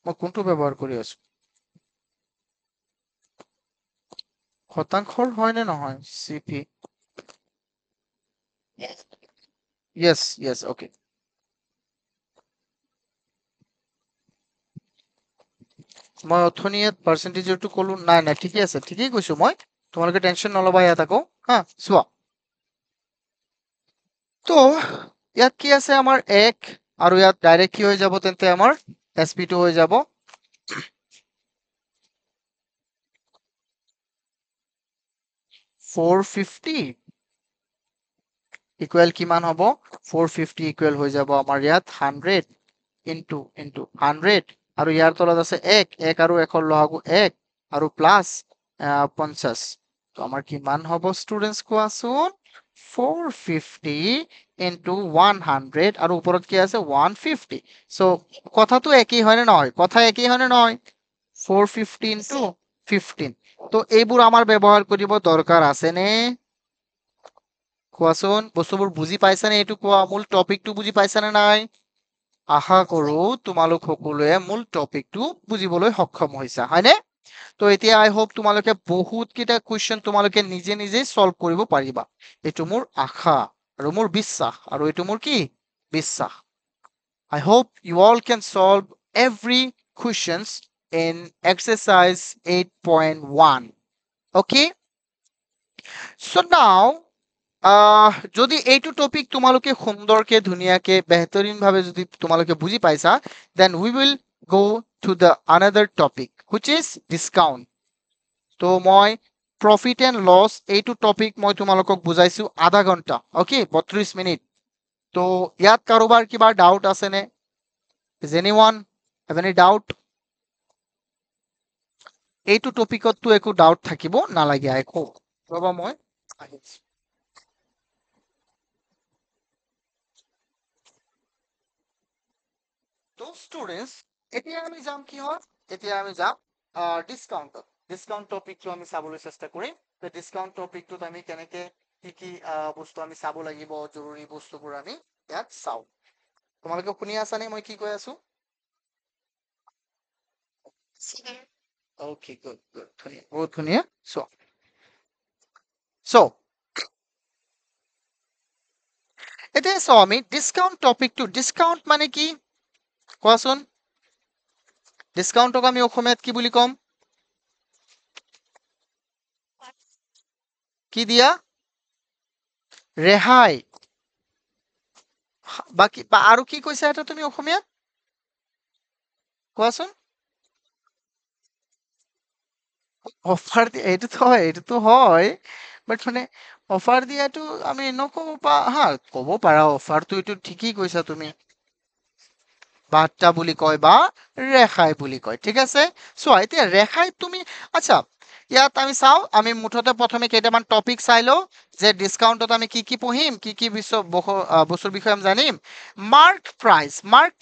মই কোনটো ব্যৱহাৰ কৰি আছো শতাংশৰ হয় নে নহয় চিপি yes okay মই অথনি ইয়াত পাৰ্চেন্টেজৰটো ক'লো নাই ঠিকেই আছে ঠিকেই কৈছো মই তোমালোকে টেনচন নলবা ইয়াত আকৌ হা চোৱা তো ইয়াত কি আছে আমাৰ 1 আৰু ইয়াত ডাইৰেক্ট কি হৈ যাব তেন্তে আমাৰ sp2 হৈ যাব 450 ইকুৱেল কিমান হ'ব 450 ইকুৱেল হৈ যাব আমাৰ ইয়াত 100 ইনটু 100 আৰু ইয়াৰ তলত আছে 1 আৰু 1 ৰ লসাগু 1 আৰু প্লাস 50 তো আমাৰ কিমান হ'ব ষ্টুডেন্টস কোৱাচোন 450 ইনটু 100 আৰু ওপৰত কি আছে 150 সো কথাটো একই হয় নে নহয় কথা একই হয় নে নহয় 450 ইনটু 15 তো এইবোৰ আমাৰ ব্যৱহাৰ কৰিব দৰকাৰ আছে নে কোৱাচোন বস্তুবোৰ বুজি পাইছানে এইটো কোৱা মূল টপিকটো বুজি পাইছানে নাই আশা কৰো তোমালোক সকলোৱে মূল টপিকটো বুজিবলৈ সক্ষম হৈছা হয়নে তো এতিয়া আই হোপ তোমালোকে বহুত কেইটা কুৱেশ্যন তোমালোকে নিজে নিজে সলভ কৰিব পাৰিবা এইটো মোৰ আশা আৰু মোৰ বিশ্বাস আৰু এইটো মোৰ কি বিশ্বাস I hope you all can solve every questions in exercise 8.1 okay so now যদি এইটো টপিক তোমালোকে সুন্দৰকে ধুনীয়াকে বেহতৰিন ভাৱে যদি তোমালোকে বুজি পাইছা then we will go to the another topic which is discount তো মই profit and loss এইটো টপিক মই তোমালোকক বুজাইছো আধা ঘন্টা okay 32 মিনিট তো ইয়াত কাৰোবাৰ কিবা ডাউট আছে নে is anyone have any doubt এইটো টপিকত তো একো ডাউট থাকিব নালাগে একো ৰবা মই আহিছো তো স্টুডেন্টস এতিয়া আমি যাম কি হয় এতিয়া আমি যাম ডিসকাউন্টত ডিসকাউন্ট টপিকটো আমি চাবলৈ চেষ্টা কৰিম তো ডিসকাউন্ট টপিকটোত আমি কেনেকে কি কি বস্তু আমি চাব লাগিব জৰুৰী বস্তুবোৰ আমি ইয়াত চাও তোমালোকে শুনি আছানে মই কি কৈ আছো ওকে গুড গুড ধুনীয়া বহুত ধুনীয়া চোৱা চ' এতিয়া চাও আমি ডিসকাউন্ট টপিকটো ডিসকাউন্ট মানে কি কোৱাচোন ডিসকাউন্টক আমি অসমীয়াত কি বুলি কম কি দিয়া ৰেহাই বাকি আৰু কি কৈছা এটা তুমি অসমীয়াত কোৱাচোন অফাৰ দিয়ে এইটোতো হয় বাট মানে অফাৰ দিয়াটো আমি নকব হা ক'ব পাৰা অফাৰটো এইটো ঠিকেই কৈছা তুমি বাৰ্তা বুলি কয় বা ৰেহাই বুলি কয় ঠিক আছে চোৱা এতিয়া ৰেহাই তুমি আচ্ছা ইয়াত আমি চাও আমি মুঠতে প্ৰথমে কেইটামান টপিক চাই লওঁ যে ডিসকাউন্টত আমি কি পঢ়িম কি বস্তুৰ বিষয়ে আমি জানিম মাৰ্ক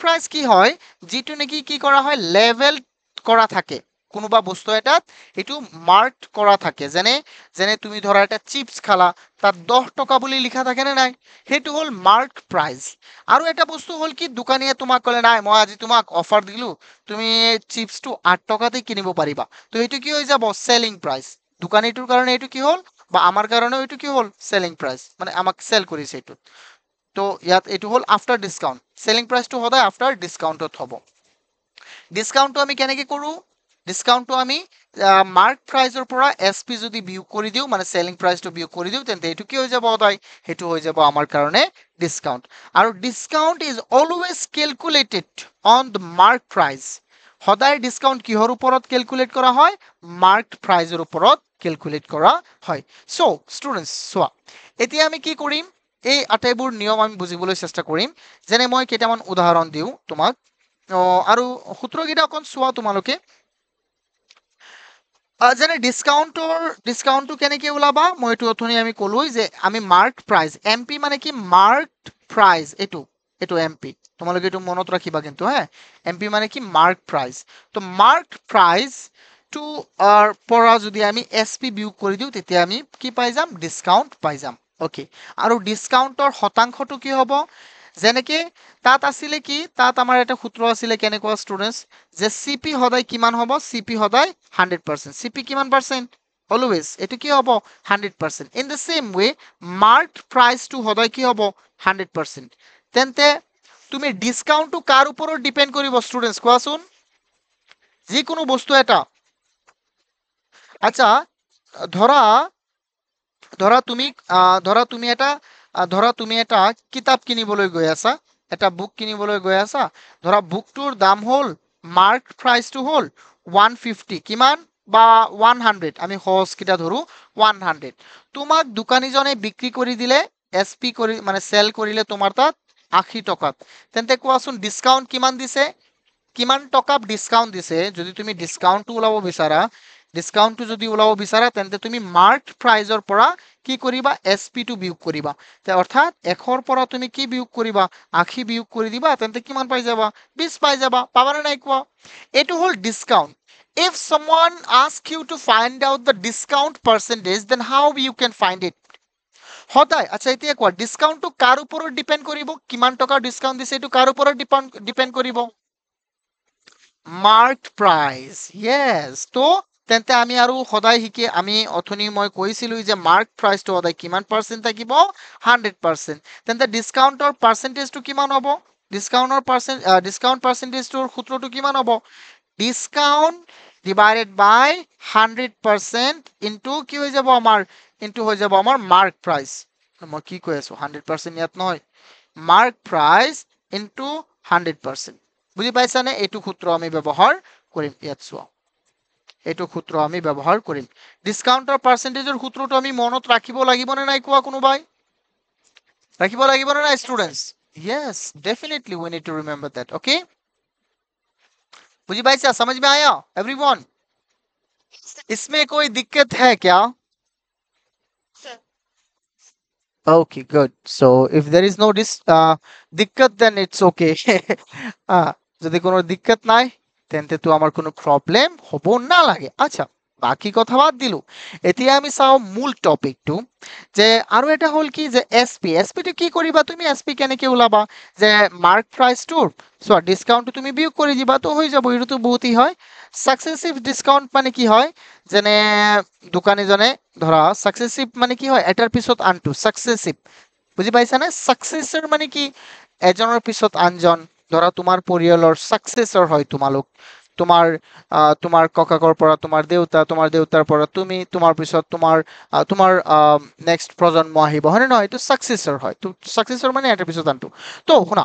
প্ৰাইচ কি হয় যিটো নেকি কি কৰা হয় লেভেল কৰা থাকে কোনোবা বস্তু এটাত এইটো মাৰ্ক কৰা থাকে যেনে যেনে তুমি ধৰা এটা চিপছ খালা তাত 10 টকা বুলি লিখা থাকে নে নাই সেইটো হ'ল মাৰ্ক প্ৰাইচ আৰু এটা বস্তু হ'ল কি দোকানীয়ে তোমাক ক'লে নাই মই আজি তোমাক অফাৰ দিলো তুমি চিপছটো 8 টকাতে কিনিব পাৰিবা তো এইটো কি হৈ যাব সেলিং প্ৰাইচ দোকানীটোৰ কাৰণে এইটো কি হ'ল বা আমাৰ কাৰণেও এইটো কি হ'ল সেলিং প্ৰাইচ মানে আমাক সেল কৰিছে এইটো তো ইয়াত এইটো হ'ল আফটাৰ ডিসকাউন্ট সেলিং প্ৰাইচটো সদায় আফটাৰ ডিসকাউন্টত হ'ব ডিসকাউন্টটো আমি কেনেকে কৰো ডিসকাউন্টটো আমি মাৰ্ক প্ৰাইচৰ পৰা এসপি যদি বিয়োগ কৰি দিও মানে সেলিং প্ৰাইচটো বিয়োগ কৰি দিও তেন্তে এইটো কি হৈ যাব সদায় সেইটো হৈ যাব আমাৰ কাৰণে ডিসকাউন্ট আৰু discount is always calculated on the mark price সদায় ডিসকাউন্ট কিহৰ ওপৰত ক্যালকুলেট কৰা হয় মাৰ্ক প্ৰাইচৰ ওপৰত ক্যালকুলেট কৰা হয় সো স্টুডেন্টস চোৱা এতিয়া আমি কি কৰিম এই আটাইবোৰ নিয়ম আমি বুজিবলৈ চেষ্টা কৰিম যেনে মই কেইটামান উদাহৰণ দিও তোমাক আৰু সূত্ৰকেইটা অকণ চোৱা তোমালোকে যেনে ডিসকাউন্টটো কেনেকে ওলাবা মই এইটো অথনি আমি ক'লোই যে আমি মাৰ্কড প্ৰাইচ এমপি মানে কি মাৰ্কড প্ৰাইচ এইটো এমপি তোমালোকে এইটো মনত ৰাখিবা কিন্তু হে এমপি মানে কি মাৰ্কড প্ৰাইচ তো মাৰ্কড প্ৰাইচ টু পৰা যদি আমি এছপি বিয়োগ কৰি দিওঁ তেতিয়া আমি কি পাই যাম ডিসকাউন্ট পাই যাম ওকে আৰু ডিসকাউন্টৰ শতাংশটো কি হ'ব যেনেকে তাত আছিলে কি তাত আমাৰ এটা সূত্ৰ আছিলে কেনেকুৱা ষ্টুডেন্টস যে সিপি সদায় কিমান হ'ব সিপি সদায় 100% সিপি কিমান পাৰ্চেন্ট অলৱেজ এটো কি হ'ব 100% in the same way marked প্ৰাইচটো সদায় কি হ'ব 100% তেন্তে তুমি ডিসকাউন্টটো কাৰ ওপৰত ডিপেন্ড কৰিব ষ্টুডেন্টস কোৱাচোন যিকোনো বস্তু এটা আচ্ছা ধৰা ধৰা তুমি এটা কিতাপ কিনিবলৈ গৈ আছা এটা বুক কিনিবলৈ গৈ আছা ধৰা বুকটোৰ দাম হ'ল মাৰ্ক প্ৰাইচটো হ'ল 150 কিমান বা 100 আমি সহজ কিটা ধৰো 100 তোমাক দোকানীজনে বিক্ৰী কৰি দিলে এসপি কৰি মানে সেল কৰিলে তোমাৰ তাত 80 টকাত তেন্তে কোৱাচোন ডিসকাউন্ট কিমান দিছে কিমান টকা ডিসকাউন্ট দিছে যদি তুমি ডিসকাউন্টটো ওলাব বিচাৰা ডিসকাউন্টটো যদি ওলাব বিচাৰা তেন্তে তুমি মাৰ্কড প্ৰাইজৰ পৰা কি কৰিবা এসপি টো বিয়োগ কৰিবা অৰ্থাৎ 100 ৰ পৰা তুমি কি বিয়োগ কৰিবা 80 বিয়োগ কৰি দিবা তেন্তে কিমান পাই যাবা 20 পাই যাবা পাবানে নাই কোৱা এটো হ'ল discount if someone asks you to find out the discount percentage then how you can find it সদায় আচ্ছা এতিয়া কোৱা ডিসকাউন্টটো কাৰ ওপৰত ডিপেন্ড কৰিব কিমান টকা ডিসকাউন্ট দিছে এটো কাৰ ওপৰত ডিপেন্ড কৰিব মাৰ্কড প্ৰাইস yes তো তেন্তে আমি আৰু সদায় শিকি আমি অথনি মই কৈছিলো যে মাৰ্ক প্ৰাইসটো সদায় কিমান পাৰ্সেন্ট থাকিব 100% তেন্তে ডিসকাউন্টৰ পাৰ্সেন্টেজটো কিমান হ'ব ডিসকাউন্ট পাৰ্সেন্টেজটোৰ সূত্ৰটো কিমান হ'ব ডিসকাউন্ট ডিভাইডেড বাই 100% ইনটু কি হৈ যাব আমাৰ ইনটু হৈ যাব আমাৰ মাৰ্ক প্ৰাইস মই কি কৈ আছো 100% ইয়াত নহয় মাৰ্ক প্ৰাইস ইনটু 100% বুজি পাইছানে এইটো সূত্ৰ আমি ব্যৱহাৰ কৰিম ইয়াত চোৱা এইটো সূত্ৰ আমি ব্যৱহাৰ কৰিম ডিসকাউন্টৰ পাৰ্সেন্টেজৰ সূত্ৰটো আমি মনত ৰাখিব লাগিব নে নাই কোৱা কোনোবাই ৰাখিব লাগিব নে নাই students yes definitely we need to remember that okay बुझी पाइसा समझ में आया एवरीवन इसमें कोई दिक्कत है क्या okay good so if there is no दिक्कत then it's okay যদি কোনো দিক্কত নাই তেন্তে তো আমার কোনো প্রবলেম হবো না লাগে আচ্ছা বাকি কথা বাদ দিলু এতিয়া আমি চাও মূল টপিকটো যে আৰু এটা হল কি যে এসপি টো কি কৰিবা তুমি এসপি কেনেকে ওলাবা যে মাৰ্ক প্ৰাইচটোৰ সো ডিসকাউন্ট তুমি বিয়োগ কৰি দিবা তো হৈ যাব এটো তো বহুতই হয় সাকসেসিভ ডিসকাউন্ট মানে কি হয় যেনে দোকানীজনে ধৰা সাকসেসিভ মানে কি হয় এটাৰ পিছত আনটো সাকসেসিভ বুজি পাইছা না সাকসেসৰ মানে কি এজনৰ পিছত আনজন ধৰা তোমাৰ পৰিয়ালৰ সাকসেসৰ হয় তোমালোক তোমাৰ ককাকৰ পৰা তোমাৰ দেউতাৰ পৰা তুমি তোমাৰ পিছত তোমাৰ নেক্সট প্ৰজন্ম আহিব হয় নহয় এটো সাকসেসৰ হয় তো সাকসেসৰ মানে এটাৰ পিছত আনটো তো শুনা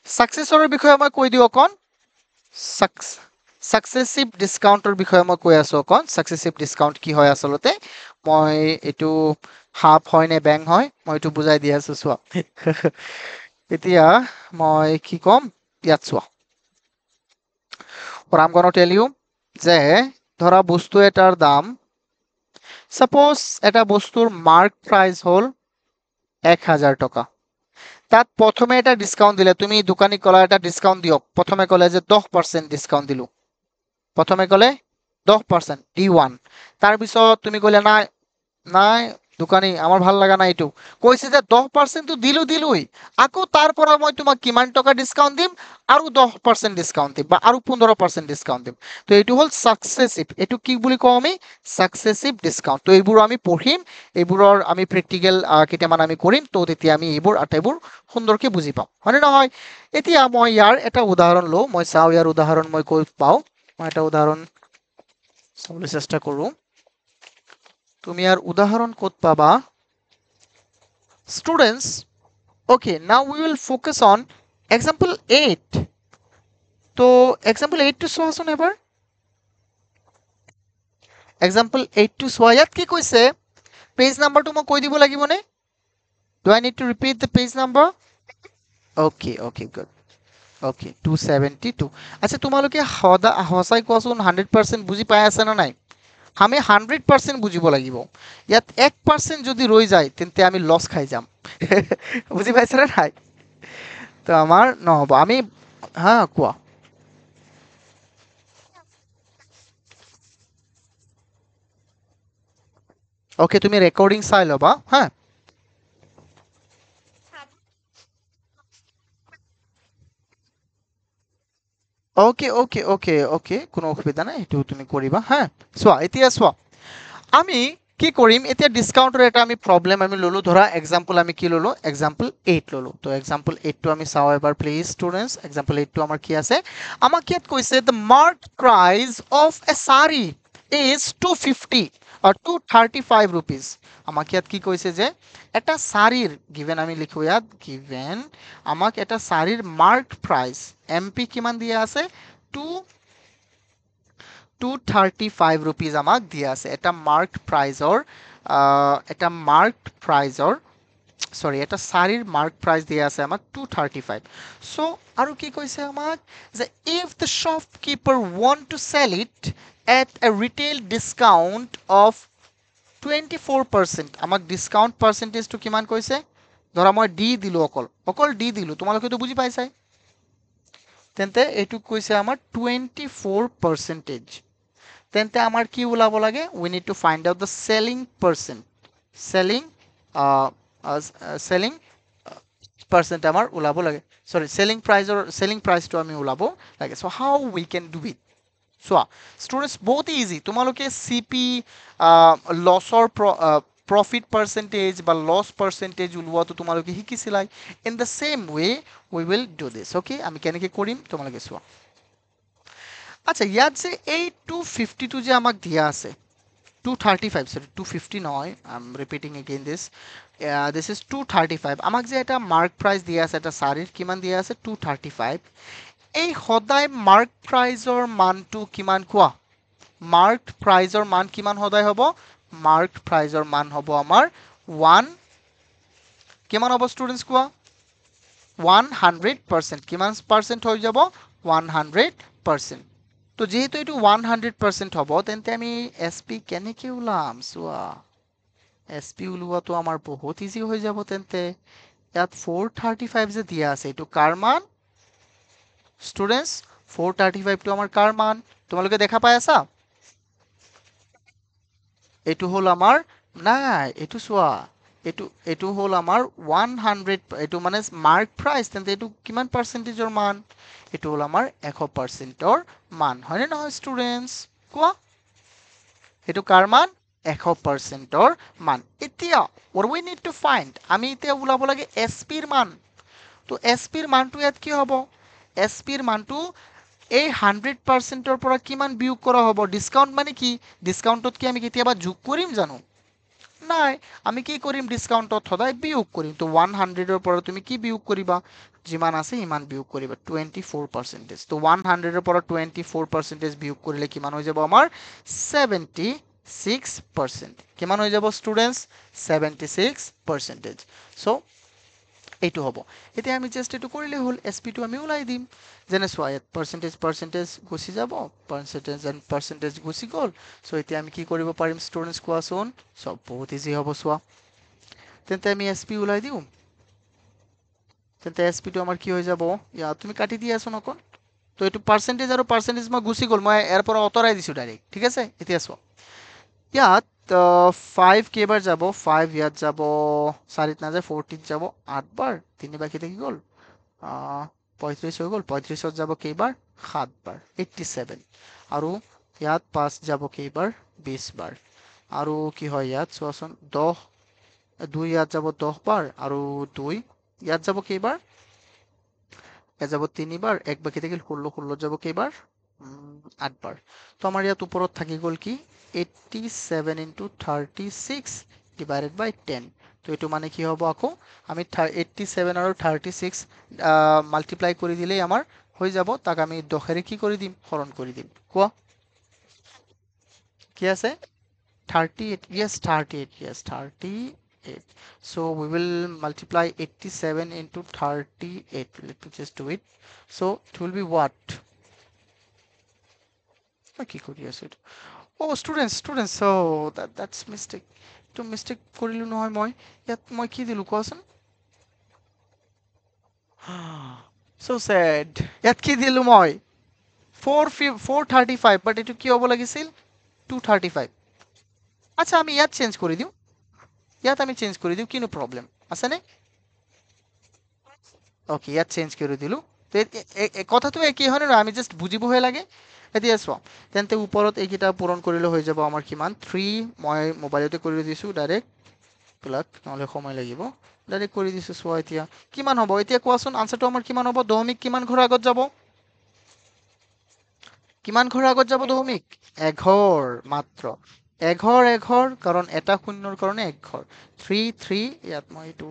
সাকসেসৰৰ বিষয়ে মই কৈ দিও অকন সাকসেসিভ ডিসকাউন্টৰ বিষয়ে মই কৈ আছো অকন সাকসেসিভ ডিসকাউন্ট কি হয় আসলতে মই এটো হাফ হয় নে ব্যাং হয় মই এটো বুজাই দি আছো চোৱা এতিয়া মই কি কম ইয়াত চোৱা or I'm going to tell you যে ধৰা বস্তু এটাৰ দাম সাপোজ এটা বস্তুৰ মাৰ্ক প্ৰাইস হল 1000 টাকা তাত প্ৰথমে এটা ডিসকাউন্ট দিলে তুমি দোকানী কলা এটা ডিসকাউন্ট দিয়ক প্ৰথমে কলে যে 10% ডিসকাউন্ট দিলু প্ৰথমে কলে 10% D1 তাৰ পিছত তুমি কলে নাই নাই দোকানী আমার ভাল লাগা না এটো কইছে যে 10% তো দিলুই আকো তারপর মই তোমাক কিমান টাকা ডিসকাউন্ট দিম আৰু 10% ডিসকাউন্ট দিম বা আৰু 15% ডিসকাউন্ট দিম তো এটো হল সাকসেসিভ এটো কি বুলি কও আমি সাকসেসিভ ডিসকাউন্ট তো এইবোৰ আমি পঢ়িম এইবোৰৰ আমি প্ৰ্যাকটিক্যাল কেটামান আমি কৰিম তো তেতিয়া আমি এইবোৰ আটাইবোৰ সুন্দৰকে বুজি পাম হয়নে নহয় এতিয়া মই ইয়াৰ এটা উদাহৰণ লও মই চাও ইয়াৰ উদাহৰণ মই কৈ পাও মই এটা উদাহৰণ চাবলৈ চেষ্টা কৰো তুমি আর উদাহরণ কত পাবা students okay now we will focus on example 8 তো example 8 টো চোৱাচোন এবাৰ example 8 টো চোৱা ইয়াত কি কৈছে পেজ নাম্বাৰটো মই কৈ দিব লাগিব নে do I need to repeat the page number okay good okay 272 আচ্ছা তোমালোকে সঁচাই কোৱাচোন 100% বুজি পাই আছে না নাই আমি 100% বুজিব লাগিব ইয়াত 1% যদি ৰৈ যায় তেন্তে আমি লছ খাই যাম বুজি পাইছে না নাই তো আমাৰ নহ'ব আমি হা কোৱা ওকে তুমি ৰেকৰ্ডিং চাই ল'বা হা ওকে ওকে ওকে ওকে কোনো অসুবিধা নাই সেইটো তুমি কৰিবা হা চোৱা এতিয়া চোৱা আমি কি কৰিম এতিয়া ডিসকাউন্টৰ এটা আমি প্ৰবলেম আমি ললো ধৰা এক্সাম্পল আমি কি ললো এক্সাম্পল 8 ললো তো এক্সাম্পল 8 টো আমি চাও এবাৰ প্লিজ ষ্টুডেন্টস এক্সাম্পল 8 টো আমাৰ কি আছে আমাক ইয়াত কৈছে দ্য মাৰ্ক প্ৰাইস অফ এ সাৰি ইজ 250 or 235 rupees আমাক ইয়াত কি কৈছে যে এটা সাৰিৰ গিভেন আমি লিখো ইয়াত গিভেন আমাক এটা সাৰিৰ মাৰ্ক প্ৰাইস এমপি কিমান দিয়া আছে 2 235 rupees আমাক দিয়া আছে এটা মাৰ্কড প্ৰাইজৰ সৰি এটা সাৰিৰ মাৰ্ক প্ৰাইস দিয়া আছে আমাক 235 সো আৰু কি কৈছে আমাক যে if the shopkeeper want to sell it at a retail discount of 24% আমাক ডিসকাউন্ট পার্সেন্টেজটো কিমান কৈছে ধৰা মই ডি দিলো অকল ডি দিলো তোমালোকে তো বুজি পাইছাই তেন্তে এইটো কৈছে আমাৰ 24% তেন্তে আমাৰ কি ওলাব লাগে we need to find out the selling percent selling selling percent আমাৰ ওলাব লাগে sorry selling price টো আমি ওলাব লাগে so how we can do it চোৱা ষ্টুডেন্টস বহুত ইজি তোমালোকে সিপি লছৰ প্ৰফিট পাৰ্সেন্টেজ বা লছ পাৰ্সেন্টেজ ওলোৱাটো তোমালোকে শিকিছিলাই in the same way we will do this okay আমি কেনেকৈ কৰিম তোমালোকে চোৱা আচ্ছা ইয়াত যে এই 252 যে আমাক দিয়া আছে 235 sorry 250 নহয় I'm repeating again this is 235 আমাক যে এটা মার্ক প্রাইস দিয়া আছে এটা সাৰিৰ কিমান দিয়া আছে 235 এই সদায় মাৰ্ক প্ৰাইজৰ মানটো কিমান কোৱা মাৰ্ক প্ৰাইজৰ মান কিমান সদায় হ'ব মাৰ্ক প্ৰাইজৰ মান হ'ব আমাৰ 1 কিমান হ'ব ষ্টুডেন্টস কোৱা 100% কিমান পার্সেন্ট হৈ যাব 100% তো যেহেতু এটো 100% হ'ব তেন্তে আমি এসপি কেনেকে ওলাম চোৱা এসপি ওলোৱাটো আমাৰ বহুত ইজি হৈ যাব তেন্তে ইয়াত 435 যে দিয়া আছে এটো কাৰ মান ষ্টুডেন্টস 435 টো আমাৰ কাৰ মান তোমালোকে দেখা পাই আছা এটো হল আমাৰ নাই এটো চোৱা এটো হল আমাৰ 100 এটো মানে মাৰ্ক প্ৰাইস তেন্তে এটো কিমান পাৰ্সেন্টেজৰ মান এটো হল আমাৰ 100%ৰ মান হয়নে নহয় ষ্টুডেন্টস কোৱা এটো কাৰ মান 100%ৰ মান এতিয়া what we need to find আমি এতিয়া ওলাব লাগে এসপিৰ মান তো এসপিৰ মানটো ইয়াত কি হ'ব এসপিৰ মানটো এই 100%ৰ পৰা কিমান বিয়োগ কৰা হ'ব ডিসকাউন্ট মানে কি ডিসকাউন্টত কি আমি কেতিয়াবা যোগ কৰিম জানো নাই আমি কি কৰিম ডিসকাউন্টত সদায় বিয়োগ কৰিম তো 100 ৰ পৰা তুমি কি বিয়োগ কৰিবা যিমান আছে ইমান বিয়োগ কৰিবা 24% তো 100 ৰ পৰা 24% বিয়োগ কৰিলে কিমান হৈ যাব আমাৰ 76% কিমান হৈ যাব ষ্টুডেন্টস 76% সো এইটো হ'ব এতিয়া আমি জাস্ট এটো কৰিলে হল এসপি টো আমি ওলাই দিম যেনে চোৱা ইয়াত পাৰ্সেন্টেজ গুচি যাব পাৰ্সেন্টেজ গুচি গল সো এতিয়া আমি কি কৰিব পাৰিম ষ্টুডেন্টস কোৱাচোন সব বহুত ইজি হ'ব চোৱা তেন্তে আমি এসপি ওলাই দিও তেন্তে এসপি টো আমাৰ কি হৈ যাব ইয়া তুমি কাটি দিয়াছোন অকল তো এইটো পার্সেন্টেজ আৰু পাৰ্সেন্টেজ মই গুচি গল মই এৰ পৰা অতৰাই দিছো ডাইৰেক্ট ঠিক আছে এতিয়া চোৱা ইয়াত 5 কেইবাৰ যাব 5 ইয়াত যাব 4 না যায় 40 যাব 8 বাৰ 3 বাকি থাকি গল 35 হৈ গল 35ত যাব কেইবাৰ 7 বাৰ 87 আৰু ইয়াত 5 যাব কেইবাৰ 20 বাৰ আৰু কি হয় ইয়াত চোৱাচোন 10 2 ইয়াত যাব 10 বাৰ আৰু 2 ইয়াত যাব কেইবাৰ ইয়াত যাব 3 বাৰ 1 বাকি থাকিল 16 16 যাব কেইবাৰ 8 বাৰ তো আমাৰ ইয়াত ওপৰত থাকি গল কি 87 into 36 divided by 10 তো এটো মানে কি হ'ব আকৌ আমি 87 আৰু 36 মাল্টিপ্লাই কৰি দিলেই আমাৰ হৈ যাব তাক আমি 10 এৰে কি কৰি দিম হৰণ কৰি দিম কোৱা কি আছে 38 yes 38 yes 38 8. So we will multiply 87 into 38. Let me just do it. So it will be what? কি কৰি আছো এইটো? Oh, students, so that's mistake. To mistake কৰিলো নহয় মই। ইয়াত মই কি দিলো কোৱাচোন? So sad. ইয়াত কি দিলো মই? 435, but এইটো কি হ'ব লাগিছিল? 235. আচ্ছা আমি ইয়াত চেঞ্জ কৰি দিওঁ। ইয়াত আমি চেঞ্জ কৰি দিওঁ, কিনো প্ৰব্লেম আছেনে? অ'কে, ইয়াত চেঞ্জ কৰি দিলোঁ। কথাটো একেই হয় নে? আমি জাষ্ট বুজিবহে লাগে। এতিয়া চোৱা, তেন্তে ওপৰত এইকেইটা পূৰণ কৰিলে হৈ যাব আমাৰ কিমান? 3 মই মোবাইলতে কৰি দিছোঁ ডাইৰেক্ট, প্লাগ নহ'লে সময় লাগিব। ডাইৰেক্ট কৰি দিছোঁ, চোৱা এতিয়া কিমান হ'ব? এতিয়া কোৱাচোন আনচাৰটো আমাৰ কিমান হ'ব? দশমিক কিমান ঘৰৰ আগত যাব? কিমান ঘৰৰ আগত যাব দশমিক? এঘৰ মাত্ৰ। এঘৰ, কাৰণ এটা শূন্যৰ কাৰণে এক ঘৰ। 3 ইয়াত মই এইটো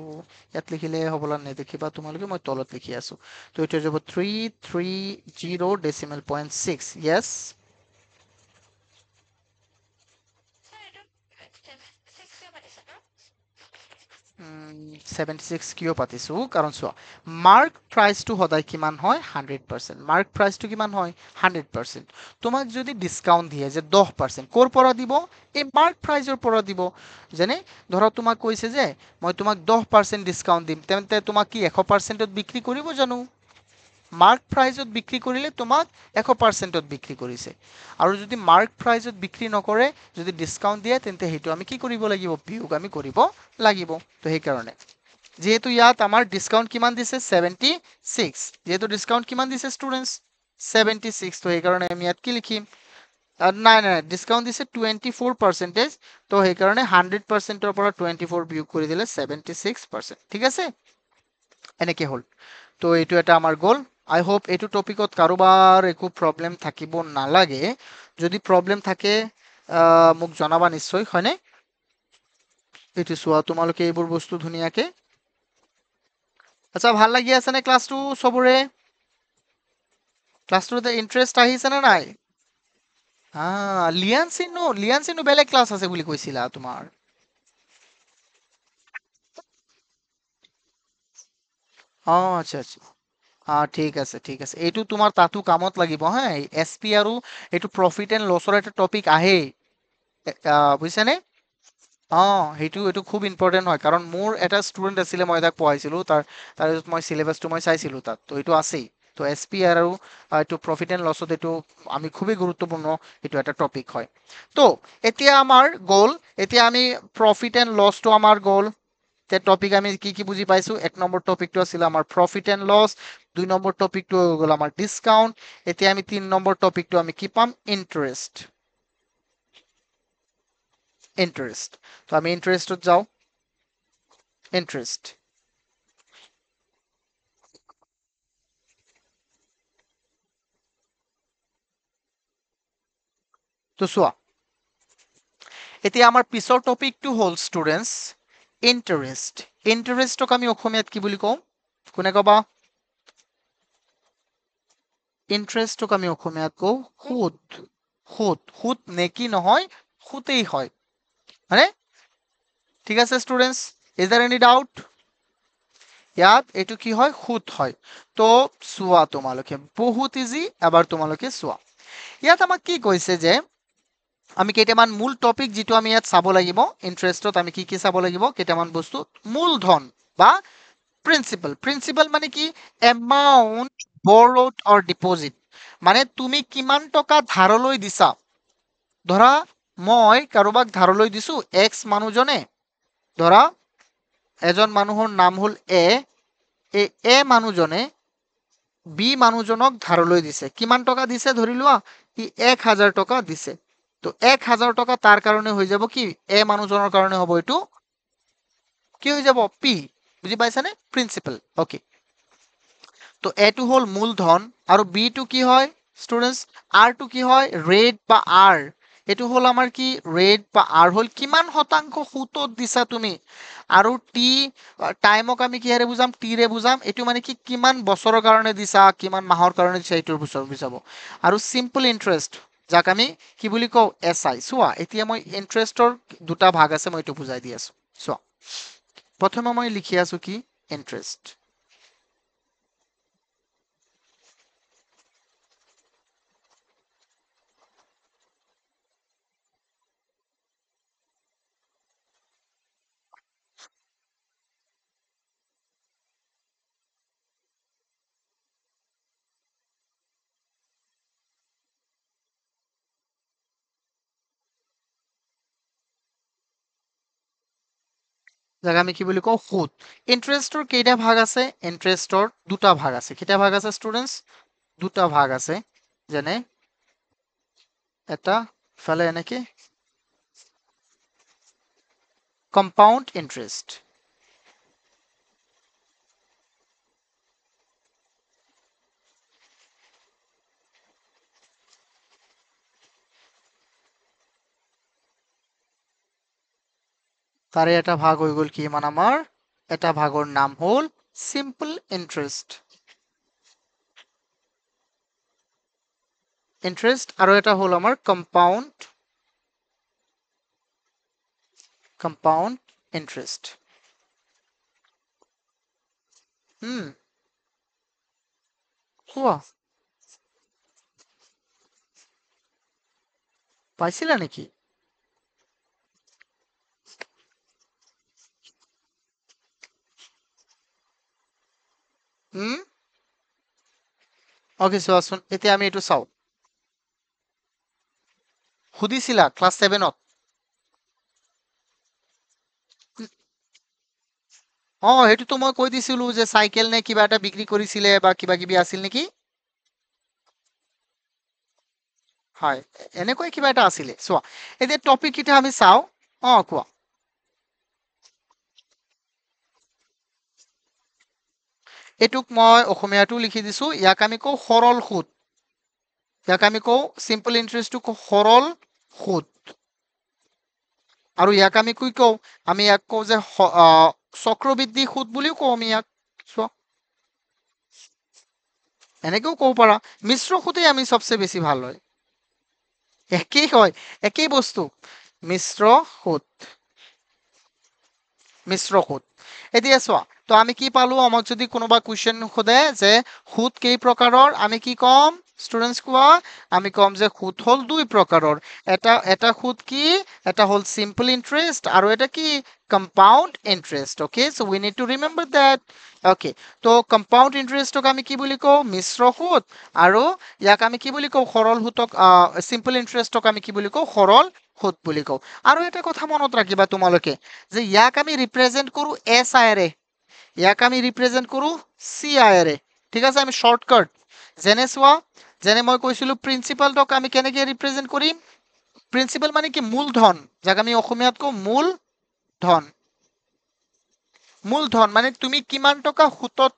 ইয়াত লিখিলে হ'বলা নেদেখিবা তোমালোকে, মই তলত লিখি আছো। তো এইটো যাব 330.6। য়েছ, 76 কিয় পাতিছো? কাৰণ চোৱা, মাৰ্ক প্ৰাইচটো সদায় কিমান হয়? 100%। মাৰ্ক প্ৰাইচটো কিমান হয়? 100%। তোমাক যদি ডিছকাউণ্ট দিয়ে যে 10%, ক'ৰ পৰা দিব? এই মাৰ্ক প্ৰাইচৰ পৰা দিব। যেনে ধৰা তোমাক কৈছে যে মই তোমাক 10% ডিছকাউণ্ট দিম, তেন্তে তোমাক কি 100%ত বিক্ৰী কৰিব জানো? মাৰ্ক প্ৰাইজত বিক্ৰী কৰিলে তোমাক 100%ত বিক্ৰী কৰিছে। আৰু যদি মাৰ্ক প্ৰাইজত বিক্ৰী নকৰে, যদি ডিছকাউণ্ট দিয়ে, তেন্তে সেইটো আমি কি কৰিব লাগিব? বিয়োগ আমি কৰিব লাগিব। তো সেইকাৰণে যিহেতু ইয়াত আমাৰ ডিছকাউণ্ট কিমান দিছে? 76। যিহেতু ডিছকাউণ্ট কিমান দিছে ষ্টুডেণ্টছ? 76। তো সেইকাৰণে আমি ইয়াত কি লিখিম? নাই, ডিছকাউণ্ট দিছে 24%। তো সেইকাৰণে 100%ৰ পৰা 24 বিয়োগ কৰি দিলে 76%। ঠিক আছে, এনেকে হ'ল। তো এইটো এটা আমাৰ গ'ল। আই হোপ এইটো টপিকত কাৰোবাৰ একো প্ৰব্লেম থাকিব নালাগে। যদি প্ৰব্লেম থাকে মোক জনাবা নিশ্চয়, হয়নে? এইটো চোৱা তোমালোকে এইবোৰ বস্তু ধুনীয়াকে। আচ্ছা, ভাল লাগি আছে নে ক্লাছটো চবৰে? ক্লাছটোতে ইন্টাৰেষ্ট আহিছে নে নাই? লিয়ানচিনো বেলেগ ক্লাছ আছে বুলি কৈছিলা তোমাৰ। আচ্ছা। ঠিক আছে। এইটো তোমাৰ তাতো কামত লাগিব হা। এছ পি আৰু এইটো প্ৰফিট এণ্ড লছৰ এটা টপিক আহেই, বুজিছানে? এইটো খুব ইম্পৰ্টেণ্ট হয়, কাৰণ মোৰ এটা ষ্টুডেণ্ট আছিলে, মই তাক পঢ়াইছিলোঁ, তাৰপিছত মই চিলেবাছটো মই চাইছিলোঁ তাত, তো এইটো আছেই। তো এছ পি আৰু এইটো প্ৰফিট এণ্ড লছত এইটো আমি খুবেই গুৰুত্বপূৰ্ণ এইটো এটা টপিক হয়। তো এতিয়া আমাৰ গ'ল, এতিয়া আমি প্ৰফিট এণ্ড লছটো আমাৰ গ'ল। টপিক আমি কি কি বুজি পাইছো? 1 নম্বৰ টপিকটো আছিলে আমাৰ প্ৰফিট এণ্ড লছ, 2 নম্বৰ টপিকটো হৈ গ'ল আমাৰ ডিছকাউণ্ট, এতিয়া আমি 3 নম্বৰ টপিকটো আমি কি পাম? ইন্টাৰেষ্ট। তো আমি ইন্টাৰেষ্টত যাওঁ। ইন্টাৰেষ্ট, তো চোৱা, এতিয়া আমাৰ পিছৰ টপিকটো হ'ল ষ্টুডেণ্টছ ইন্টাৰেষ্ট। ইন্টাৰেষ্টক আমি অসমীয়াত কি বুলি কওঁ? কোনে ক'বা? ইন্টাৰেষ্টক আমি অসমীয়াত কওঁ সুদ। সুদ নেকি নহয়, সুতেই হয়, হয়নে? ঠিক আছে students, is there any doubt? ইয়াত এইটো কি হয়? সুদ হয়। তো চোৱা তোমালোকে, বহুত ইজি। এবাৰ তোমালোকে চোৱা, ইয়াত আমাক কি কৈছে যে আমি কেইটামান মূল টপিক যিটো আমি ইয়াত চাব লাগিব। ইন্টাৰেষ্টত আমি কি কি চাব লাগিব? কেইটামান বস্তু। মূলধন বা প্ৰিন্সিপাল মানে কি? এমাউন্ট বৰড অৰ ডিপজিট, মানে তুমি কিমান টকা ধাৰলৈ দিছা। ধৰা মই কাৰোবাক ধাৰলৈ দিছো, এক্স মানুহজনে, ধৰা এজন মানুহৰ নাম হ'ল এ মানুহজনে বি মানুহজনক ধাৰলৈ দিছে। কিমান টকা দিছে? ধৰি লোৱা ই 1000 টকা দিছে। তো 1000 টকা তাৰ কাৰণে হৈ যাব কি? এ মানুহজনৰ কাৰণে হ'ব এইটো কি হৈ যাব? পি। বুজি পাইছানে? প্ৰিন্সিপাল। অ'কে, তো এটো হ'ল মূলধন, আৰু বিটো কি হয় ষ্টুডেণ্টছ? আৰটো কি হয়? ৰেট বা আৰ। এইটো হ'ল আমাৰ কি? ৰেট বা আৰ হ'ল কিমান শতাংশ সুতত দিছা তুমি। আৰু টি টাইমক আমি কিহেৰে বুজাম? টিৰে বুজাম। এইটো মানে কি? কিমান বছৰৰ কাৰণে দিছা, কিমান মাহৰ কাৰণে দিছা, এইটোৰ বুজাব। আৰু চিম্পল ইন্টাৰেষ্ট, যাক আমি কি বুলি কওঁ? S I. চোৱা, এতিয়া মই ইন্টাৰেষ্টৰ দুটা ভাগ আছে, মই এইটো বুজাই দি আছো। চোৱা, প্ৰথমে মই লিখি আছো কি ইন্টাৰেস্ট যাক আমি কি বুলি কওঁ সুদ ইন্টাৰেস্টৰ কেইটা ভাগ আছে ইন্টাৰেস্টৰ দুটা ভাগ আছে কেইটা ভাগ আছে স্টুডেন্টস দুটা ভাগ আছে যেনে এটা ফালে এনেকে কম্পাউন্ড ইন্টারেস্ট তাৰে এটা ভাগ হৈ গ'ল কি মান আমাৰ এটা ভাগৰ নাম হ'ল সিম্পল ইন্টাৰেস্ট আৰু এটা হ'ল আমাৰ কম্পাউন্ড ইন্টাৰেস্ট কোৱা পাইছিলা নেকি ওকে চোৱাচোন এতিয়া আমি এইটো চাওঁ সুধিছিলা ক্লাছ 7ত সেইটোতো মই কৈ দিছিলো যে চাইকেল নে কিবা এটা বিক্ৰী কৰিছিলে বা কিবা কিবি আছিল নেকি হয় এনেকৈ কিবা এটা আছিলে চোৱা এতিয়া টপিক কিটা আমি চাওঁ কোৱা এটুক মই অসমীয়াটো লিখি দিছো ইয়াক আমি কওঁ সৰল সুদ ইয়াক আমি কওঁ সিম্পল ইন্টাৰেস্টটো সৰল সুদ আৰু ইয়াক আমি কি কওঁ আমি ইয়াক কওঁ যে চক্ৰবৃদ্ধি সুদ বুলিও কওঁ আমি ইয়াক চোৱা এনেকেও ক'ব পাৰা মিশ্ৰ সুদেই আমি সবচে বেছি ভাল হয় একেই হয় একেই বস্তু মিশ্ৰ সুদ এতিয়া চোৱা তো আমি কি পালো আমাক যদি কোনোবা কোৱেশ্চন সোধে যে সুদ কেই প্ৰকাৰৰ আমি কি কম স্টুডেন্টস কোৱা আমি কম যে সুদ হল দুই প্ৰকাৰৰ এটা সুদ কি এটা হল সিম্পল ইন্টাৰেস্ট আৰু এটা কি compound interest okay so we need to remember that okay তো কম্পাউন্ড ইন্টাৰেস্টক আমি কি বুলি কওঁ মিশ্ৰ সুদ আৰু ইয়াক আমি কি বুলি কওঁ সৰল সুদক সিম্পল ইন্টাৰেস্টক আমি কি বুলি কওঁ সৰল সুদ বুলি কওঁ আৰু এটা কথা মনত ৰাখিবা তোমালোকে যে ইয়াক আমি ৰিপ্ৰেজেন্ট কৰো এস আইৰে ইয়াক আমি ৰিপ্ৰেজেন্ট কৰো সি আইৰে ঠিক আছে আমি শৰ্টকাট যেনে চোৱা যেনে মই কৈছিলো প্ৰিন্সিপালক আমি কেনেকৈ ৰিপ্ৰেজেন্ট কৰিম প্ৰিন্সিপাল মানে কি মূলধন যাক আমি অসমীয়াত কওঁ মূলধন মানে তুমি কিমান টকা সুতত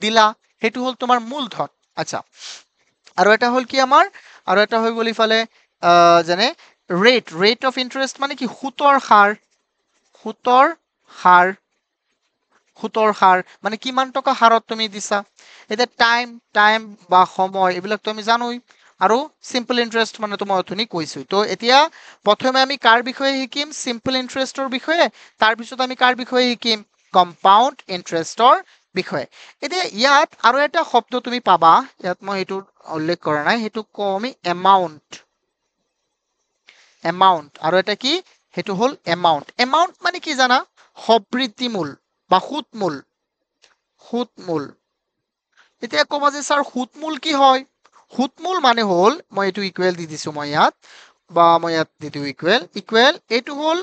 দিলা সেইটো হল তোমাৰ মূলধন আচ্ছা আৰু এটা হল কি আমাৰ আৰু এটা হৈ গ'ল ইফালে যেনে ৰেট অফ ইন্টাৰেস্ট মানে কি সুতৰ হাৰ মানে কিমান টকা হাৰত তুমি দিছা এতিয়া টাইম বা সময় এইবিলাক তো আমি জানোই আৰু সিম্পল ইন্টাৰেস্ট মানে তো মই অথনি কৈছো তো এতিয়া প্ৰথমে আমি কাৰ বিষয়ে শিকিম সিম্পল ইন্টাৰেস্টৰ বিষয়ে তাৰ পিছত আমি কাৰ বিষয়ে শিকিম কম্পাউন্ড ইন্টাৰেস্টৰ বিষয়ে এতিয়া ইয়াত আৰু এটা শব্দ তুমি পাবা ইয়াত মই এইটো উল্লেখ কৰা নাই সেইটো কওঁ আমি এমাউন্ট আৰু এটা কি সেইটো হল এমাউন্ট মানে কি জানা সবৃদ্ধি মূল বা সুতমূল এতিয়া ক'বা যে স্যাৰ সুতমূল কি হয় সুতমূল মানে হল মই এইটো ইকুৱেল দি দিছো মই ইয়াত বা মই ইয়াত দি দিও ইকুৱেল এইটো হল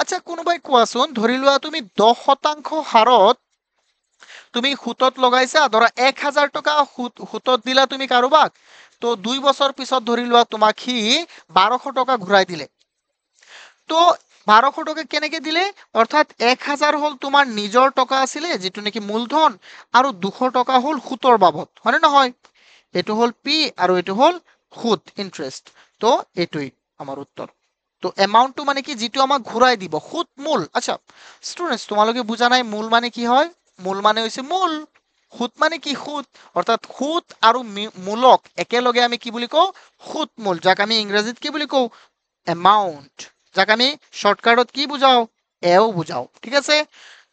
আচ্ছা কোনোবাই কোৱাচোন ধৰি লোৱা তুমি 10% হাৰত তুমি সুতত লগাইছা ধৰা 1000 টকা সুতত দিলা তুমি কাৰোবাক তো 2 বছৰ পিছত ধৰি লোৱা তোমাক সি 1200 টকা ঘূৰাই দিলে তো 1200 টকা কেনেকে দিলে অৰ্থাৎ 1000 হল তোমাৰ নিজৰ টকা আছিলে যেটো নেকি মূলধন আৰু 200 টকা হল সুতৰ বাবদ হয়নে নহয় এটো হল পি আৰু এটো হল সুত ইন্টাৰেস্ট তো এটোই আমাৰ উত্তৰ তো এমাউন্টটো মানে কি যেটো আমাক ঘূৰাই দিব সুত মূল আচ্ছা স্টুডেন্টস তোমালোকে বুজা নাই মূল মানে কি হয় মূল মানে হৈছে মূল সুত মানে কি সুত অৰ্থাৎ সুত আৰু মূলক একেলগে আমি কি বুলি কওঁ সুতমূল যাক আমি ইংৰাজীত কি বুলি কওঁ এমাউন্ট যাক আমি শৰ্টকাটত কি বুঝাও এও বুজাও ঠিক আছে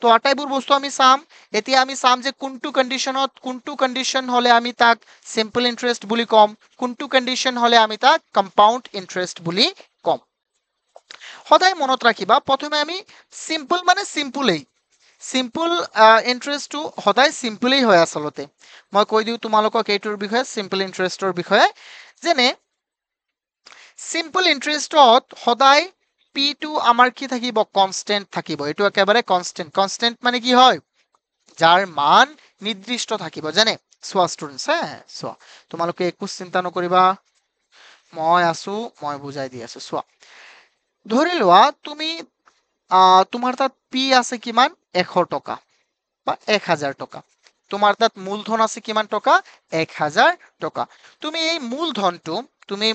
তো আটাইবোৰ বস্তু আমি চাম এতিয়া আমি চাম যে কোনটো কন্ডিশন হলে আমি তাক সিম্পল ইন্টারেস্ট বুলি কম কোনটো কন্ডিশন হলে আমি তাক কম্পাউন্ড ইন্টারেস্ট বুলি কম সদায় মনত ৰাখিবা প্ৰথমে আমি সিম্পল মানে সিম্পল ইন্টাৰেস্টটো সদায় সিম্পলেই হয় আসলতে মই কৈ দিও তোমালোকক এইটোৰ বিষয়ে সিম্পল ইন্টাৰেস্টৰ বিষয়ে যেনে সিম্পল ইন্টাৰেস্টত সদায় পি টু আমাৰ কি থাকিব কনস্ট্যান্ট থাকিব এটো একেবাৰে কনস্ট্যান্ট মানে কি হয় যাৰ মান নিৰ্দিষ্ট থাকিব যেনে সোৱা ষ্টুডেন্টস সোৱা তোমালোকে একো চিন্তা নকৰিবা মই আছো মই বুজাই দি আছো সোৱা ধৰি লোৱা তুমি তোমাৰ তাত পি আছে কিমান 100 টকা বা 1000 টকা তোমাৰ তাত মূলধন আছে কিমান টকা 1000 টকা তুমি এই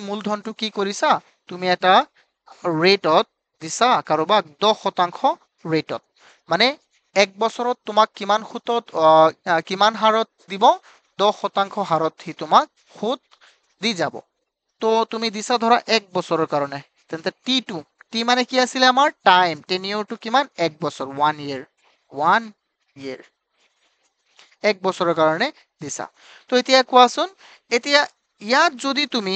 মূলধনটো কি কৰিছা তুমি এটা ৰেটত দিছা কাৰোবাক 10% ৰেটত মানে এক বছৰত তোমাক কিমান সুতত কিমান হাৰত দিব 10% হাৰত হি তোমাক সুত দি যাব তো তুমি দিছা ধৰা এক বছৰৰ কাৰণে তেন্তে টি2 টি মানে কি আছিল আমাৰ টাইম টেনিয়ৰটো কিমান এক বছৰ 1 ইয়াৰ এক বছৰৰ কাৰণে দিছা তো এতিয়া কোৱাচোন এতিয়া ইয়াত যদি তুমি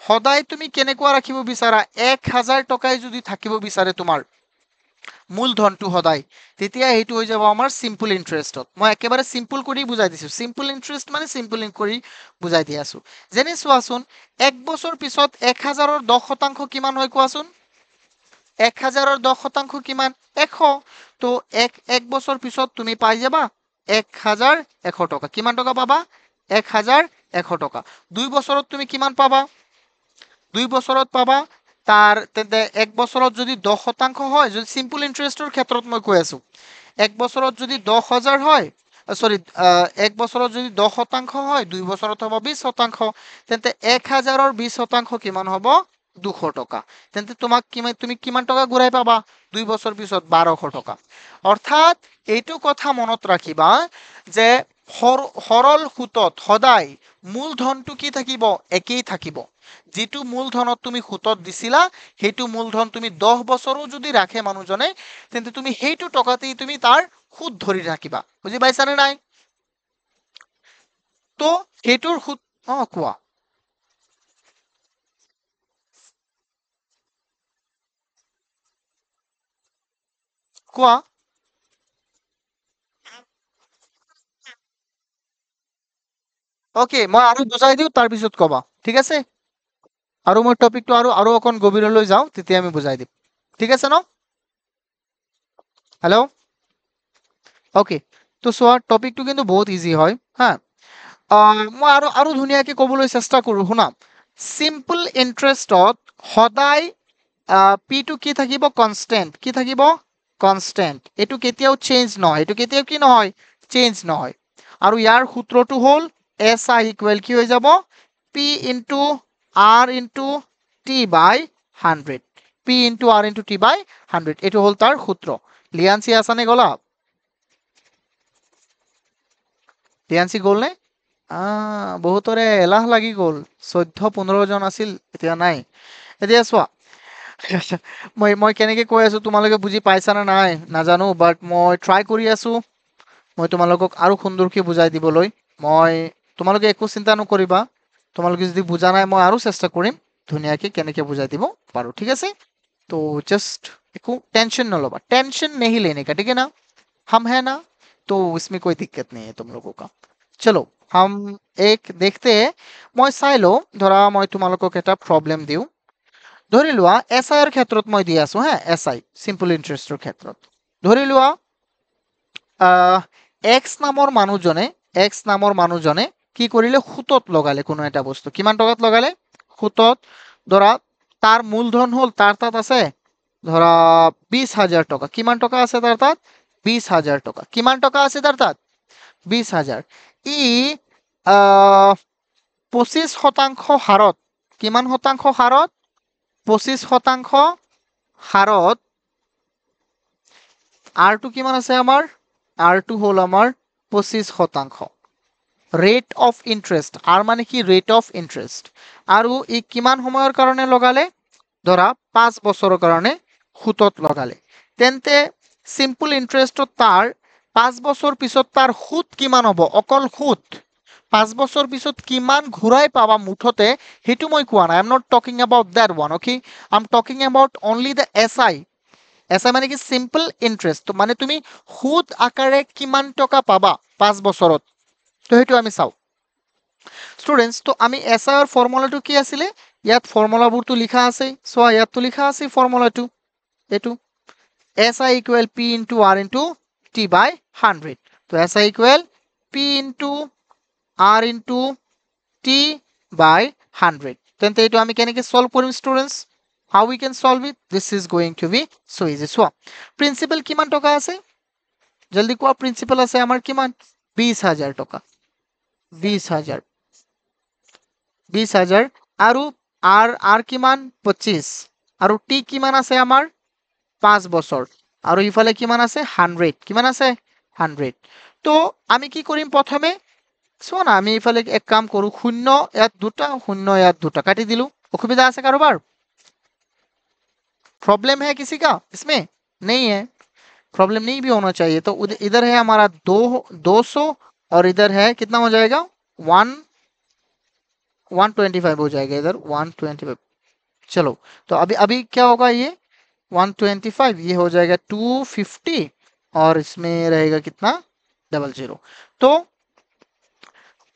সদায় তুমি কেনেকুৱা ৰাখিব বিচাৰা 1000 টকাই যদি থাকিব বিচাৰে তোমাৰ মূলধনটো সদায় তেতিয়া এইটো হৈ যাব আমাৰ সিম্পল ইন্টাৰেস্টত মই একেবাৰে সিম্পল কৰি বুজাই দিছো সিম্পল ইন্টাৰেস্ট মানে সিম্পল কৰি বুজাই দি আছো যেনে চোৱাচোন এক বছৰ পিছত 1000ৰ 10% কিমান হয় কোৱাচোন 1000ৰ 10% কিমান 100 তো এক বছৰ পিছত তুমি পাই যাবা 1100 টকা কিমান টকা পাবা 1100 টকা 2 বছৰত তুমি কিমান পাবা 2 বছৰত পাবা তাৰ তেন্তে এক বছৰত যদি 10% হয় যদি সিম্পল ইন্টাৰেস্টৰ ক্ষেত্ৰত মই কৈ আছো এক বছৰত যদি 10000 হয় সৰি এক বছৰত যদি 10% হয় 2 বছৰত হ'ব 20% তেন্তে 1000ৰ 20% কিমান হ'ব 200 টকা তেন্তে তুমি কিমান টকা ঘূৰাই পাবা 2 বছৰ পিছত 1200 টকা অৰ্থাৎ এইটো কথা মনত ৰাখিবা যে সৰল সুতত সদায় মূলধনটো কি থাকিব একেই থাকিব যেটো মূলধনত তুমি সুতত দিছিলা হেতু মূলধন তুমি 10 বছৰো যদি ৰাখে মানুহজনে তেন্তে তুমি হেতু টকাতেই তুমি তাৰ সুদ ধৰি ৰাখিবা বুজি পাইছানে নাই তো হেতুৰ সুদ কোৱা কোৱা ওকে মই আৰু বুজাই দিও তাৰ পিছত কবা ঠিক আছে আৰু মই টপিকটো আৰু অকন গভীৰলৈ যাও তেতিয়া আমি বুজাই দিম ঠিক আছে ন হেল্ল' ওকে তো সোৱা টপিকটো কিন্তু বহুত ইজি হয় হা মই আৰু ধুনীয়াকে ক'বলৈ চেষ্টা কৰো শুনা সিম্পল ইন্টারেস্টত সদায় পি টু কি থাকিব কনস্ট্যান্ট কি থাকিব কনস্ট্যান্ট এটো কেতিয়াও চেঞ্জ নহয় এটো কেতিয়াও কি নহয় চেঞ্জ নহয় আৰু ইয়াৰ সূত্ৰটো হ'ল এস আই ইকুৱেল কি হৈ যাব P into R into T by 100 P into R into T by 100 এটো হ'ল তাৰ সূত্ৰ লিয়ানসি আছানে গলা লিয়ানসি গ'ল নে বহুতৰে এলাহ লাগি গ'ল 14-15 জন আছিল এতিয়া নাই এতিয়া চোৱা মই কেনেকে কৈ আছো তোমালোকে বুজি পাইছা না নাই নাজানো বাট মই ট্রাই কৰি আছো মই তোমালোকক আৰু সুন্দৰকৈ বুজাই দিবলৈ মই তোমালোকে একো চিন্তা নকৰিবা তোমালোকে যদি বুজা নাই মই আৰু চেষ্টা কৰিম ধুনীয়াকৈ কেনেকৈ বুজাই দিব পাৰো ঠিক আছে তো जस्ट একো टेंशन न लो टेंशन नहीं लेने का ठीक है ना हम है ना तो इसमें कोई दिक्कत नहीं है तुम लोगों का चलो हम एक देखते हैं মই চাই লও ধৰা মই তোমালোকক এটা প্ৰবলেম দিও ধৰি লোৱা এসআই এৰ ক্ষেত্ৰত মই দি আছো হ্যাঁ এসআই সিম্পল ইন্টাৰেস্টৰ ক্ষেত্ৰত ধৰি লোৱা এক্স নামৰ মানুহজনে কি কৰিলে সুতত লগালে কোনো এটা বস্তু কিমান টকাত লগালে সুতত ধৰা তাৰ মূলধন হল তাৰ তাত আছে ধৰা 20000 টকা কিমান টকা আছে তাৰ তাত 20000 টকা কিমান টকা আছে তাৰ তাত 20000 ই 25% হাৰত কিমান শতাংশ হাৰত 25% হাৰত R2 কিমান আছে আমাৰ R2 হল আমাৰ 25% ৰেট অফ ইন্টাৰেস্ট আৰ মানে কি ৰেট অফ ইন্টাৰেস্ট আৰু ই কিমান সময়ৰ কাৰণে লগালে ধৰা 5 বছৰৰ কাৰণে সুতত লগালে তেন্তে সিম্পল ইন্টাৰেষ্টত তাৰ 5 বছৰ পিছত তাৰ সুদ কিমান হ'ব অকল সুদ 5 বছৰ পিছত কিমান ঘূৰাই পাবা মুঠতে সেইটো মই কোৱা নাই I am not talking about that one okay I am talking about only the SI SI মানে কি সিম্পল ইন্টাৰেষ্ট মানে তুমি সুদ আকাৰে কিমান টকা পাবা 5 বছৰত তো সেইটো আমি চাওঁ স্টুডেন্টস তো আমি এছআই এৰ ফৰ্মুলাটো কি আছিলে ইয়াত ফৰ্মুলাবোৰটো লিখা আছে সো ইয়াতটো লিখা আছে ফর্মুলাটো এটো SI equal P into R into T by 100. So SI equal P into R into T by 100. Then এইটো আমি কেনেকৈ solve কৰিম students? How we can solve it? This is going to be so easy. So principal কিমান টকা আছে? জলদি কোৱা principal আছে আমাৰ কিমান? 20,000 টকা। 20,000 আৰু R কিমান? 25 আৰু T কিমান আছে আমাৰ? 5 বছৰ আৰু ইফালে কিমান আছে 100 কিমান আছে 100 তো আমি কি কৰিম প্ৰথমে শোনা আমি ইফালে এক কাম কৰো শূন্য ইয়াত দুটা শূন্য ইয়াত দুটা কাটি দিলু অসুবিধা আছে কাৰোবাৰ प्रॉब्लम है किसी का इसमें नहीं है प्रॉब्लम नहीं भी होना चाहिए तो इधर है हमारा 200 और इधर है कितना हो जाएगा 125 हो जाएगा इधर 125 चलो तो अभी क्या होगा ये 125 ये हो जाएगा 250 और इसमें रहेगा कितना 00 तो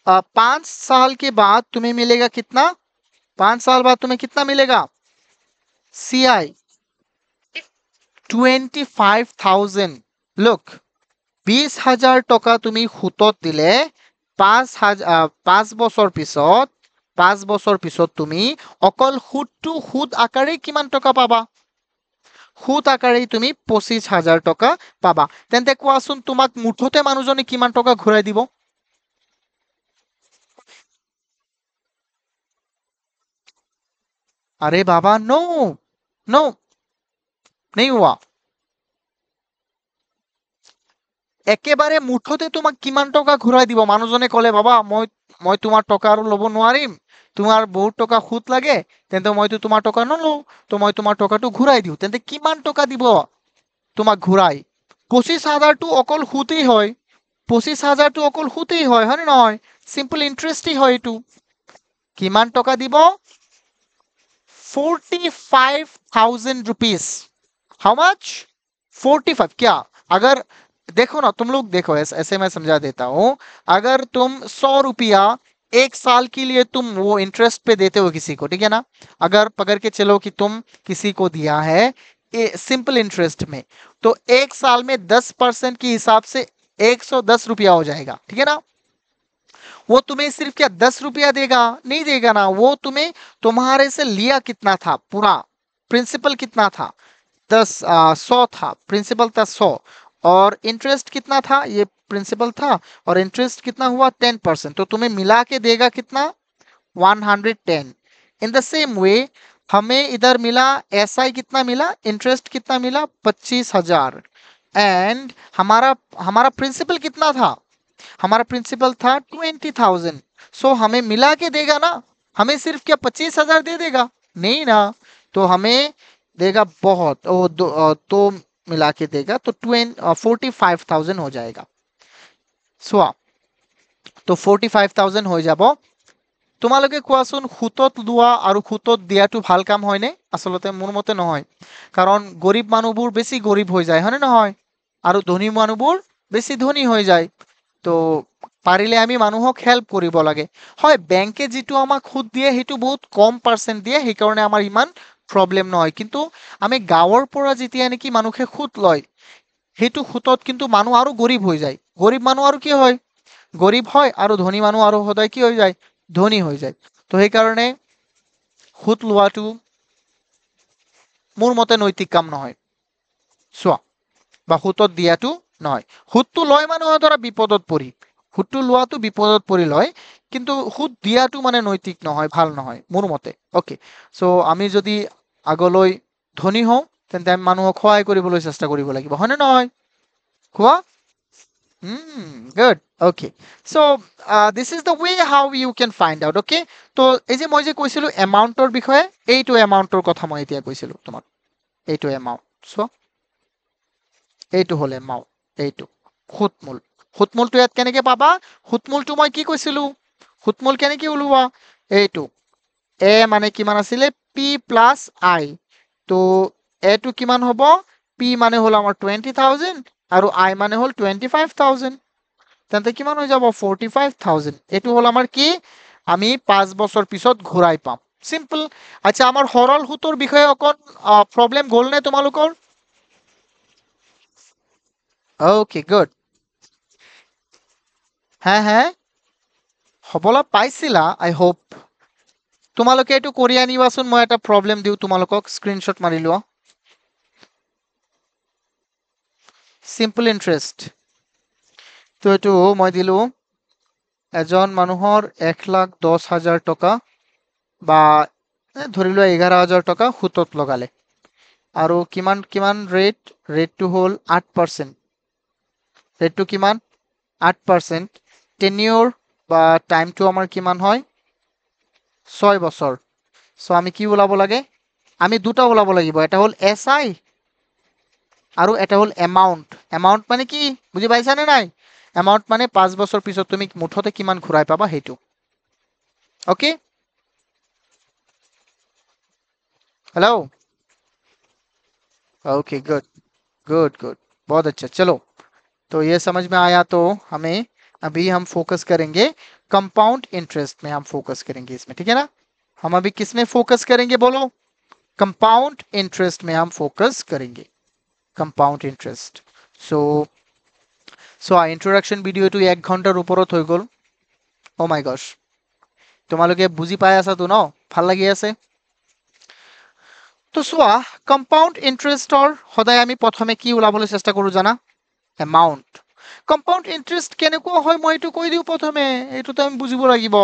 5 साल के बाद तुम्हें मिलेगा कितना 5 साल बाद तुम्हें कितना मिलेगा CI 25,000 look 20,000 টকা তুমি সুতত দিলে 5 বছৰ পিছত তুমি অকল সুদ আকাৰে কিমান টকা পাবা সুদ আকাৰে তুমি 25,000 টকা পাবা তেন্তে কোৱাচোন তোমাক মুঠতে মানুহজনে কিমান টকা ঘূৰাই দিব আৰে বাবা নো नहीं हुआ একেবাৰে মুঠতে তোমাক কিমান টকা ঘূৰাই দিব মানুহজনে ক'লে বাবা মই তোমাৰ টকা আৰু ল'ব নোৱাৰিম তোমাৰ বহুত টকা সুদ লাগে তেন্তে মইতো তোমাৰ টকা নলওঁ তো মই তোমাৰ টকাটো ঘূৰাই দিওঁ তেন্তে কিমান টকা দিব তোমাক ঘূৰাই 25,000 টো অকল সুতেই হয় 25,000 টো অকল সুতেই হয় হয়নে নহয় সিম্পল ইন্টাৰেষ্টই হয় এটো কিমান টকা দিব 45,000 रुपीस हाउ मच 45 क्या अगर देखो ना तुम लोग देखो ऐसे मैं समझा देता हूं अगर तुम 100 रुपया एक साल के लिए तुम वो इंटरेस्ट पे देते हो किसी को ठीक है ना अगर पकड़ के चलो कि तुम किसी को दिया है सिंपल इंटरेस्ट में तो एक साल में 10% के हिसाब से 110 रुपया हो जाएगा ठीक है ना वो तुम्हें सिर्फ क्या 10 रुपया देगा नहीं देगा ना वो तुम्हें तुम्हारे से लिया कितना था पूरा प्रिंसिपल कितना था 100 था प्रिंसिपल था 100 और इंटरेस्ट कितना था ये प्रिंसिपल था और इंटरेस्ट कितना हुआ 10% तो तुम्हें मिला के देगा कितना 110 इन द सेम वे हमें इधर मिला एसआई कितना मिला इंटरेस्ट कितना मिला 25,000 एंड हमारा प्रिंसिपल कितना था हमारा प्रिंसिपल था 20,000 सो हमें मिला के देगा ना हमें सिर्फ क्या 25,000 दे देगा नहीं ना तो हमें देगा बहुत तो मिला के देगा तो 45,000 हो जाएगा सो तो 45,000 हो যাব তোমালোকে কোৱাচোন খুতত লোৱা আৰু খুতত দিয়াটো ভাল কাম হয়নে আসলতে মোৰ মতে নহয় কাৰণ গৰীব মানুহবোৰ বেছি গৰীব হৈ যায় হয়নে নহয় আৰু ধনী মানুহবোৰ বেছি ধনী হৈ যায় তো পাৰিলে আমি মানুহক হেল্প কৰিব লাগে হয় বেংকে যেটো আমাক খুদ দিয়ে হেতু বহুত কম পার্সেন্ট দিয়ে সেই কাৰণে আমাৰ ইমান প্ৰবলেম নহয় কিন্তু আমি গাঁৱৰ পৰা যেতিয়া নেকি মানুহে খুদ লয় হেতু খুতত কিন্তু মানুহ আৰু গৰীব হৈ যায় গৰীব মানুহ আৰু কি হয় গৰীব হয় আৰু ধনী মানুহ আৰু সদায় কি হৈ যায় ধনী হৈ যায় তো সেই কাৰণে খুদ লোৱাটো মোৰ মতে নৈতিক কাম নহয় চোৱা বা খুতত দিয়াটো নহয় খুদটো লয় মানুহ ধৰা বিপদত পৰি খুদটো লোৱাটো বিপদত পৰি লয় কিন্তু খুদ দিয়াটো মানে নৈতিক নহয় ভাল নহয় মোৰ মতে ওকে সো আমি যদি আগলৈ ধনী হওঁ তেন্তে আমি মানুহক সহায় কৰিবলৈ চেষ্টা কৰিব লাগিব হয়নে নহয় কোৱা good okay so this is the way how you can find out okay তো এই যে মই যে কৈছিলো এমাউন্টৰ বিষয়ে এইটো এমাউন্টৰ কথা মই এতিয়া কৈছিলো তোমাক এইটো এমাউন্ট সো এইটো হ'ল এমাউণ্ট, এইটো সুতমূল। সুতমূলটো ইয়াত কেনেকে পাবা? সুতমূলটো মই কি কৈছিলো? সুতমূল কেনেকে ওলোৱা? এইটো এ মানে কিমান আছিলে? পি প্লাছ আই। তো এটো কিমান হ'ব? পি মানে হ'ল আমাৰ 20,000 আৰু আই মানে হ'ল 25,000। তেন্তে কিমান হৈ যাব? 45,000। এইটো হ'ল আমাৰ কি? আমি 5 বছৰ পিছত ঘূৰাই পাম। সিম্পল। আচ্ছা, আমাৰ সৰল সুতৰ বিষয়ে অকণ প্ৰব্লেম গ'ল নে তোমালোকৰ? Okay, good. হ্যাঁ, হ'বলৈ পাইছিলা, আই হোপ। তোমালোকে এইটো কৰি আনিবাচোন, মই এটা প্ৰব্লেম দিওঁ তোমালোকক, স্ক্ৰীনশ্বট মাৰি লোৱা। Simple interest. তো এইটো মই দিলো এজন মানুহৰ 1,10,000 টকা বা ধৰি লোৱা 11,000 টকা সুতত লগালে আৰু কিমান কিমান ৰেটটো হ'ল 8%। ৰেটটো কিমান? 8%। টেনিয়ৰ বা টাইমটো আমাৰ কিমান হয়? 6 বছৰ। সো আমি কি ওলাব লাগে? আমি দুটা ওলাব লাগিব, এটা হ'ল এছ আই আৰু এটা হ'ল এমাউণ্ট। এমাউণ্ট মানে কি বুজি পাইছানে নাই? এমাউণ্ট মানে 5 বছৰ পিছত তুমি মুঠতে কিমান ঘূৰাই পাবা সেইটো। Okay, hello. Okay, good good good, बहुत अच्छा। चलो, तो ये समझ में आया। तो हमें अभी हम फोकस करेंगे कंपाउंड इंटरेस्ट में, हम फोकस करेंगे इसमें, ठीक है ना? हम अभी किस में फोकस करेंगे बोलो? कंपाउंड इंटरेस्ट में हम फोकस करेंगे, compound interest. So introduction video টো 1 ঘন্টাৰ ওপৰত হৈ গ'ল। ও মাই গশ, তোমালোকে বুজি পাই আছা তো ন? ভাল লাগি আছে? তো চোৱা, কম্পাউণ্ড ইন্টাৰেষ্টৰ সদায় আমি প্ৰথমে কি ওলাবলৈ চেষ্টা কৰো জানা? এমাউণ্ট। কম্পাউণ্ড ইন্টাৰেষ্ট কেনেকুৱা হয় মই এইটো কৈ দিওঁ প্ৰথমে, এইটোতো আমি বুজিব লাগিব।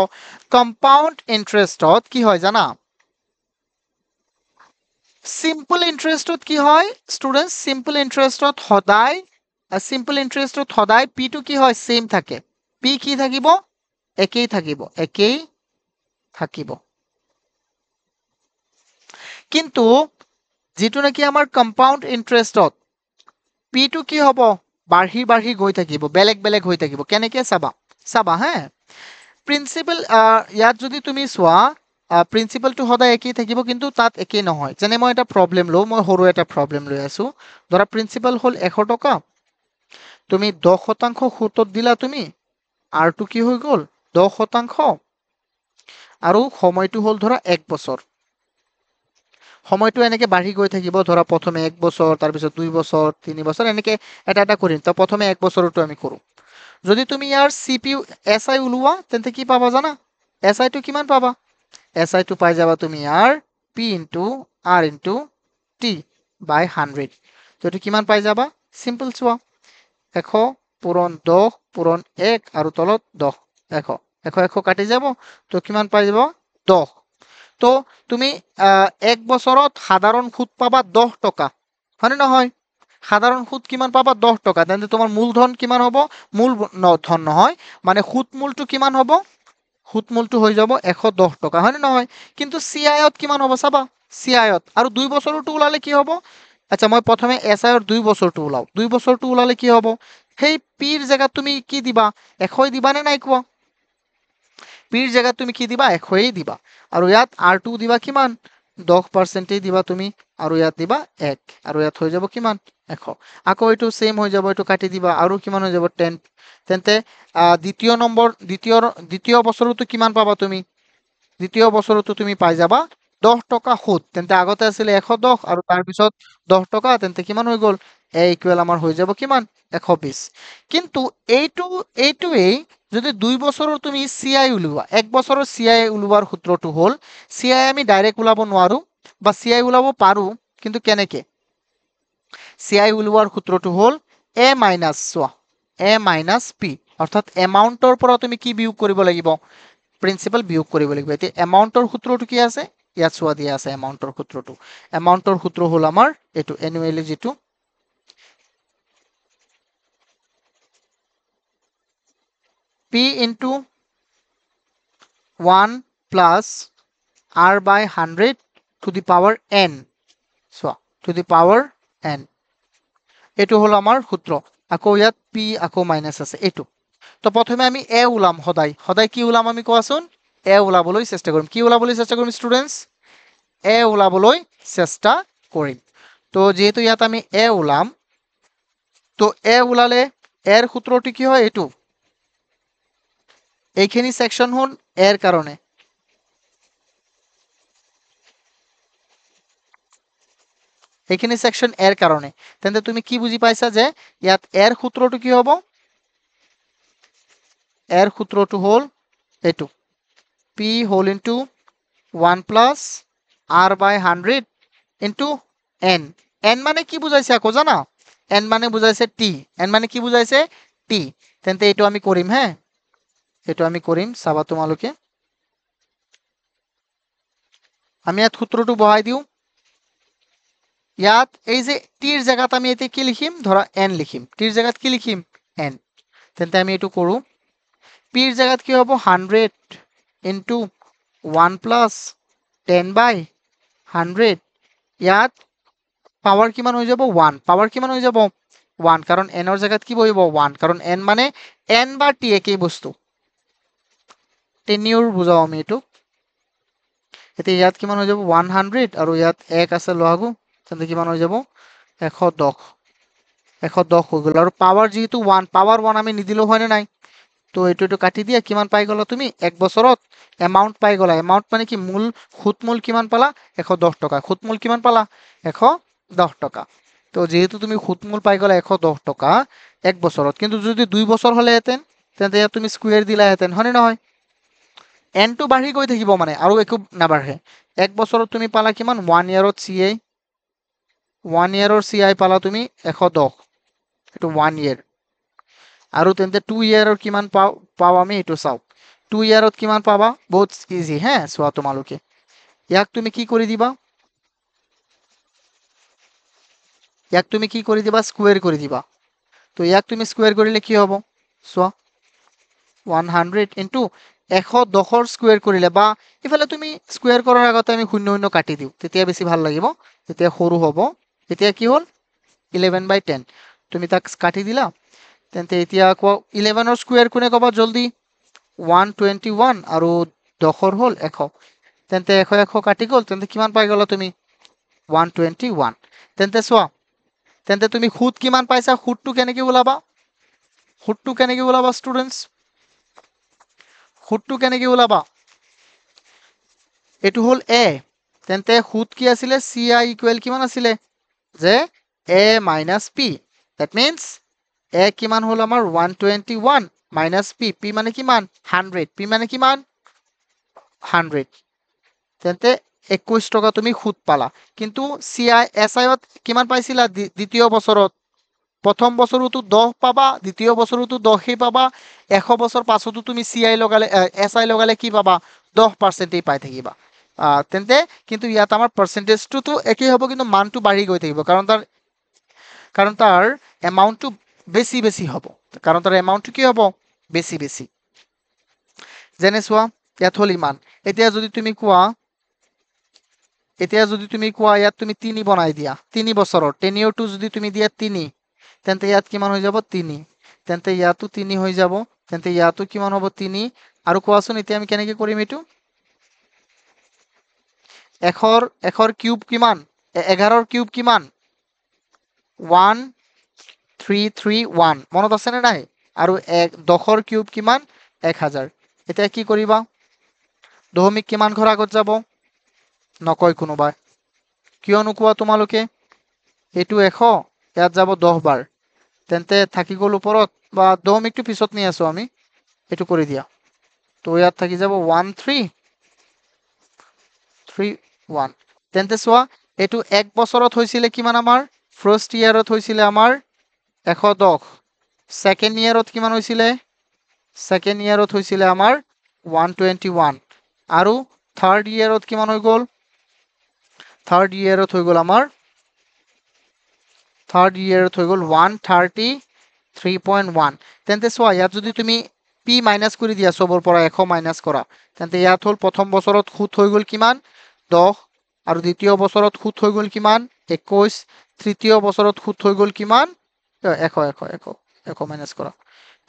কম্পাউণ্ড ইন্টাৰেষ্টত কি হয় জানা? সিম্পল ইন্টাৰেষ্টত কি হয় ষ্টুডেন্টস? সিম্পল ইন্টাৰেষ্টত সদায় পিটো কি হয়? সেম থাকে। পি কি থাকিব? একেই থাকিব, একেই থাকিব। কিন্তু যেটো নাকি আমাৰ কম্পাউণ্ড ইন্টাৰেষ্টত পিটো কি হ'ব? বাঢ়ি বাঢ়ি গৈ থাকিব, বেলেগ বেলেগ হৈ থাকিব। কেনেকে চাবা? চাবা হা, প্ৰিন্সিপাল ইয়াত যদি তুমি চোৱা, প্ৰিন্সিপালটো সদায় একেই থাকিব, কিন্তু তাত একেই নহয়। যেনে মই এটা প্ৰব্লেম লওঁ, মই সৰু এটা প্ৰব্লেম লৈ আছো। ধৰা প্ৰিন্সিপাল হ'ল 100 টকা, তুমি 10% সুতত দিলা তুমি, আৰটো কি হৈ গ'ল? 10%, আৰু সময়টো হ'ল ধৰা 1 বছৰ। সময়টো এনেকে বাঢ়ি গৈ থাকিব, ধৰা প্ৰথমে 1 বছৰ, তাৰপিছত 2 বছৰ, 3 বছৰ, এনেকে এটা এটা কৰিম। তো প্ৰথমে 1 বছৰটো আমি কৰো। যদি তুমি ইয়াৰ সিপিইউ এসআই ওলোৱা, তেন্তে কি পাবা জানা? এসআইটো কিমান পাবা? এসআইটো পাই যাবা তুমি ইয়াৰ P into R into T by 100। তো এইটো কিমান পাই যাবা? সিম্পল চোৱা, 100 পূৰণ 10 পূৰণ 1 আৰু তলত 10, 100 100 100 কাটি যাব। তো কিমান পাই যাব? 10। তো তুমি 1 বছৰত সাধাৰণ সুদ পাবা 10 টকা, হয়নে নহয়? সাধাৰণ সুদ কিমান পাবা? 10 টকা। তেন্তে তোমাৰ মূলধন কিমান হ'ব? ধন নহয়, মানে সুদমূলটো কিমান হ'ব? সুদমূলটো হৈ যাব 110 টকা, হয়নে নহয়? কিন্তু চিআইত কিমান হ'ব চাবা? চিআইত আৰু 2 বছৰটো ওলালে কি হ'ব? আচ্ছা, মই প্ৰথমে এসআইৰ 2 বছৰটো ওলাও। 2 বছৰটো ওলালে কি হ'ব? সেই পিৰ জেগাত তুমি কি দিবা? 100 দিবা নে নাই কোৱা? পিৰ জেগাত তুমি কি দিবা? 100 দিবা। আৰু ইয়াত আৰ2 দিবা কিমান? 10% দিবা তুমি, আৰু ইয়াত দিবা 1, আৰু ইয়াত হৈ যাব কিমান? 100। আকৌ এইটো সেম হৈ যাব, এইটো কাটি দিবা, আৰু কিমান হৈ যাব? 10। তেন্তে দ্বিতীয় বছৰতো কিমান পাবা তুমি? দ্বিতীয় বছৰতো তুমি পাই যাবা 10 টকা সুদ। তেন্তে আগতে আছিলে 110 আৰু তাৰপিছত 10 টকা, তেন্তে কিমান হৈ গ'ল? এ ইকুৱেল আমাৰ হৈ যাব কিমান? 120। কিন্তু এইটোৱেই যদি 2 বছৰৰ তুমি চিআই উলিওৱা, 1 বছৰৰ চিআই উলিওৱাৰ সূত্ৰটো হ'ল, চিআই আমি ডাইৰেক্ট ওলাব নোৱাৰো, বা চিআই ওলাব পাৰো, কিন্তু কেনেকে? চিআই উলিওৱাৰ সূত্ৰটো হ'ল এ মাইনাছ, চোৱা, এ মাইনাছ পি, অৰ্থাৎ এমাউণ্টৰ পৰা তুমি কি বিয়োগ কৰিব লাগিব? প্ৰিন্সিপাল বিয়োগ কৰিব লাগিব। এতিয়া এমাউণ্টৰ সূত্ৰটো কি আছে? ইয়াত চোৱা দিয়া আছে এমাউণ্টৰ সূত্ৰটো। এমাউণ্টৰ সূত্ৰ হ'ল আমাৰ এইটো এনুৱেলি, যিটো P into 1 plus r by 100 to the power n, so to the power n, এইটো হ'ল আমাৰ সূত্ৰ আকৌ ইয়াত পি আকৌ মাইনাছ আছে এইটো তো প্ৰথমে আমি এ ওলাম সদায় সদায় কি ওলাম আমি কোৱাচোন এ ওলাবলৈ চেষ্টা কৰিম কি ওলাবলৈ চেষ্টা কৰিম ষ্টুডেন্টস এ ওলাবলৈ চেষ্টা কৰিম তো যেহেতু ইয়াত আমি এ ওলাম তো এ ওলালে এর সূত্রটি কি হয় এইটো এইখিনি সেকশন হল এর কারণে এইখিনি সেকশন এর কারণে তেন্তে তুমি কি বুঝি পাইছা যে ইয়াত এর সূত্রটি কি হব এর সূত্রটো হল এইটো p whole into 1 plus r by 100 into n n মানে কি বুঝাইছে আকো জানা n মানে বুঝাইছে t n মানে কি বুঝাইছে t তেন্তে এইটো আমি কৰিম হ্যাঁ এইটো আমি কৰিম চাবা তোমালোকে আমি ইয়াত সূত্ৰটো বহাই দিও ইয়াত এই যে টিৰ জায়গাত আমি এতে কি লিখিম ধৰা n লিখিম টিৰ জায়গাত কি লিখিম n তেন্তে আমি এইটো কৰো p ৰ জায়গাত কি হ'ব 100 ইনটু 1 প্লাস 10 বাই 100 ইয়াত পাওয়ার কিমান হৈ যাব 1 পাওয়ার কিমান হৈ যাব 1 কারণ n এর জায়গাত কি বহিব 1 কারণ n মানে n বা t একই বস্তু টেনিউৰ বুজাও আমি এটো এতে ইয়াত কিমান হৈ যাব 100 আৰু ইয়াত 1 আছে লহাগু তেন্তে কিমান হৈ যাব 110 110 হৈ গল আৰু পাওয়ার যেহেতু 1 পাওয়ার 1 আমি নিদিলো হয় না নাই তো এটো কাটি দিয়া কিমান পাই গলা তুমি এক বছৰত এমাউন্ট পাই গলা এমাউন্ট মানে কি মূল খুদমূল কিমান পালা 110 টাকা খুদমূল কিমান পালা 110 টাকা তো যেহেতু তুমি খুদমূল পাই গলা 110 টাকা এক বছৰত কিন্তু যদি 2 বছৰ হলে হেতেন তেন্তে তুমি স্কয়ার দিলা হেতেন হনে নহয় n টো বাঢ়ি গৈ থাকিব মানে আৰু একো নাবাঢ়ে এক বছৰত তুমি পালা কিমান 1 ইয়াৰত ci 1 ইয়াৰৰ ci পালা তুমি 110 এটো 1 ইয়াৰ আৰু তেন্তে 2 ইয়াৰৰ কিমান পাও আমি এটো চাও 2 ইয়াৰত কিমান পাবা বহুত ইজি হ্যাঁ সোয়া তোমালোকে ইয়াক তুমি কি কৰি দিবা ইয়াক তুমি কি কৰি দিবা স্কয়াৰ কৰি দিবা তো ইয়াক তুমি স্কয়াৰ কৰিলে কি হ'ব সোয়া 100 ইনটু 110 ৰ স্কয়াৰ কৰিলে বা ইফালে তুমি স্কয়াৰ কৰাৰ আগতে আমি শূন্য শূন্য কাটি দিও তেতিয়া বেছি ভাল লাগিব তেতিয়া সৰু হ'ব এতিয়া কি হ'ল 11/10 তুমি তাক কাটি দিলা তেন্তে এতিয়া কো 11 ৰ স্কয়াৰ কোনে কবা জলদি 121 আৰু 10 ৰ হ'ল 100 তেন্তে 100 কাটি গল তেন্তে কিমান পাই গলা তুমি 121 তেন্তে সোয়া তেন্তে তুমি খুদ কিমান পাইছা খুদটো কেনেকৈ ওলাবা খুদটো কেনেকৈ ওলাবা স্টুডেন্টস খুদটো কেনেকৈ ওলাবা এটো হল a তেন্তে খুদ কি আছিল ci ইকুৱেল কিমান আছিল যে a - p that means a কিমান হল আমাৰ 121 - p p মানে কিমান 100 p মানে কিমান 100 তেন্তে 21 টাকা তুমি খুদ পালা কিন্তু ci si ত কিমান পাইছিলা দ্বিতীয় বছৰত প্ৰথম বছৰতো 10 পাবা দ্বিতীয় বছৰতো 10 পাবা 100 বছৰ পাছতো তুমি ci লগালে si লগালে কি পাবা 10% পাই থাকিবা তেন্তে কিন্তু ইয়াত আমাৰ পাৰ্সেন্টেজটো তো একই হ'ব কিন্তু মানটো বাঢ়ি গৈ থাকিব কাৰণ তাৰ এমাউন্টটো বেছি বেছি হ'ব কাৰণ তাৰ এমাউন্টটো কি হ'ব বেছি বেছি যেনে চোৱা ইয়াত হল ইমান এতিয়া যদি তুমি কোৱা ইয়াত তুমি 3 বনাই দিয়া 3 বছৰৰ 10 ইয়াৰটো যদি তুমি দিয়া 3 তেন্তে ইয়াত কিমান হৈ যাব 3 তেন্তে ইয়াতো 3 হৈ যাব তেন্তে ইয়াতো কিমান হ'ব 3 আৰু কোৱাচোন এতিয়া আমি কেনেকৈ কৰিম এটো এখৰ কিউব কিমান 11 ৰ কিউব কিমান 1331 মনত আছে নে নাই আৰু 10 ৰ কিউব কিমান 1000 এতিয়া কি কৰিবা দশমিক কিমান ঘৰ আগত যাব নকয় কোনোবাই কিয় নোকোৱা তোমালোকে এটো 100 ইয়াত যাব 10 বাৰ তেন্তে থাকি গল ওপৰত বা দশমিকটো পিছত নি আছো আমি এটো কৰি দিয়া তো ইয়াত থাকি যাব 1331 তেন্তে সোয়া এটো এক বছৰত হৈছিল কিমান আমাৰ ফাৰ্স্ট ইয়াৰত হৈছিল আমাৰ 110 সেকেন্ড ইয়াৰত কিমান হৈছিল সেকেন্ড ইয়াৰত হৈছিল আমাৰ 121 আৰু থাৰ্ড ইয়াৰত কিমান হৈ গল থাৰ্ড ইয়াৰত হৈ গল আমাৰ 133.1 তেন্তে সোয়া ইয়াত যদি তুমি p মাইনাস কৰি দিয়া সবৰ পৰা 100 মাইনাস কৰা তেন্তে ইয়াত হল প্ৰথম বছৰত খুদ হৈ গল কিমান 10 আৰু দ্বিতীয় বছৰত খুদ হৈ গল কিমান 21 তৃতীয় বছৰত খুদ হৈ গল কিমান এশ এশ এশ এশ মাইনাছ কৰা।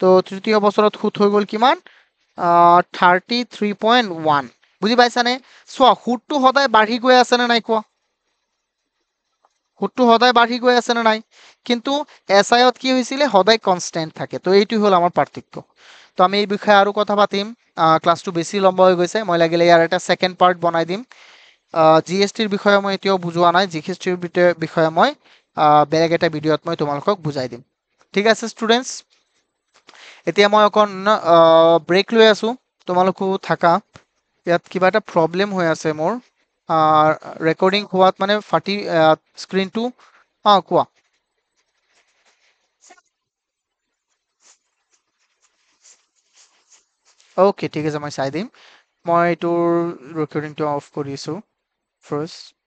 তো তৃতীয় বছৰত সুত হৈ গ'ল কিমান? 33.1। বুজি পাইছানে? চোৱা সুতটো সদায় বাঢ়ি গৈ আছে নে নাই কোৱা? সুতটো সদায় বাঢ়ি গৈ আছে নে নাই? কিন্তু এছআইত কি হৈছিলে সদায় কনষ্টেণ্ট থাকে। তো এইটো হ'ল আমাৰ পাৰ্থক্য। তো আমি এই বিষয়ে আৰু কথা পাতিম। ক্লাছটো বেছি লম্বা হৈ গৈছে, মই লাগিলে ইয়াৰ এটা ছেকেণ্ড পাৰ্ট বনাই দিম। জি এছ টিৰ বিষয়ে মই এতিয়াও বুজোৱা নাই, জি এছ টিৰ বিষয়ে মই বেলেগ এটা ভিডিঅ'ত মই তোমালোকক বুজাই দিম। ঠিক আছে ষ্টুডেণ্টছ, এতিয়া মই অকণ ব্ৰেক লৈ আছো, তোমালোকো থাকা। ইয়াত কিবা এটা প্ৰব্লেম হৈ আছে মোৰ ৰেকৰ্ডিং হোৱাত, মানে ফাটি স্ক্ৰীনটো। কোৱা। অ'কে ঠিক আছে, মই চাই দিম। মই এইটোৰ ৰেকৰ্ডিংটো অফ কৰিছোঁ ফাৰ্ষ্ট।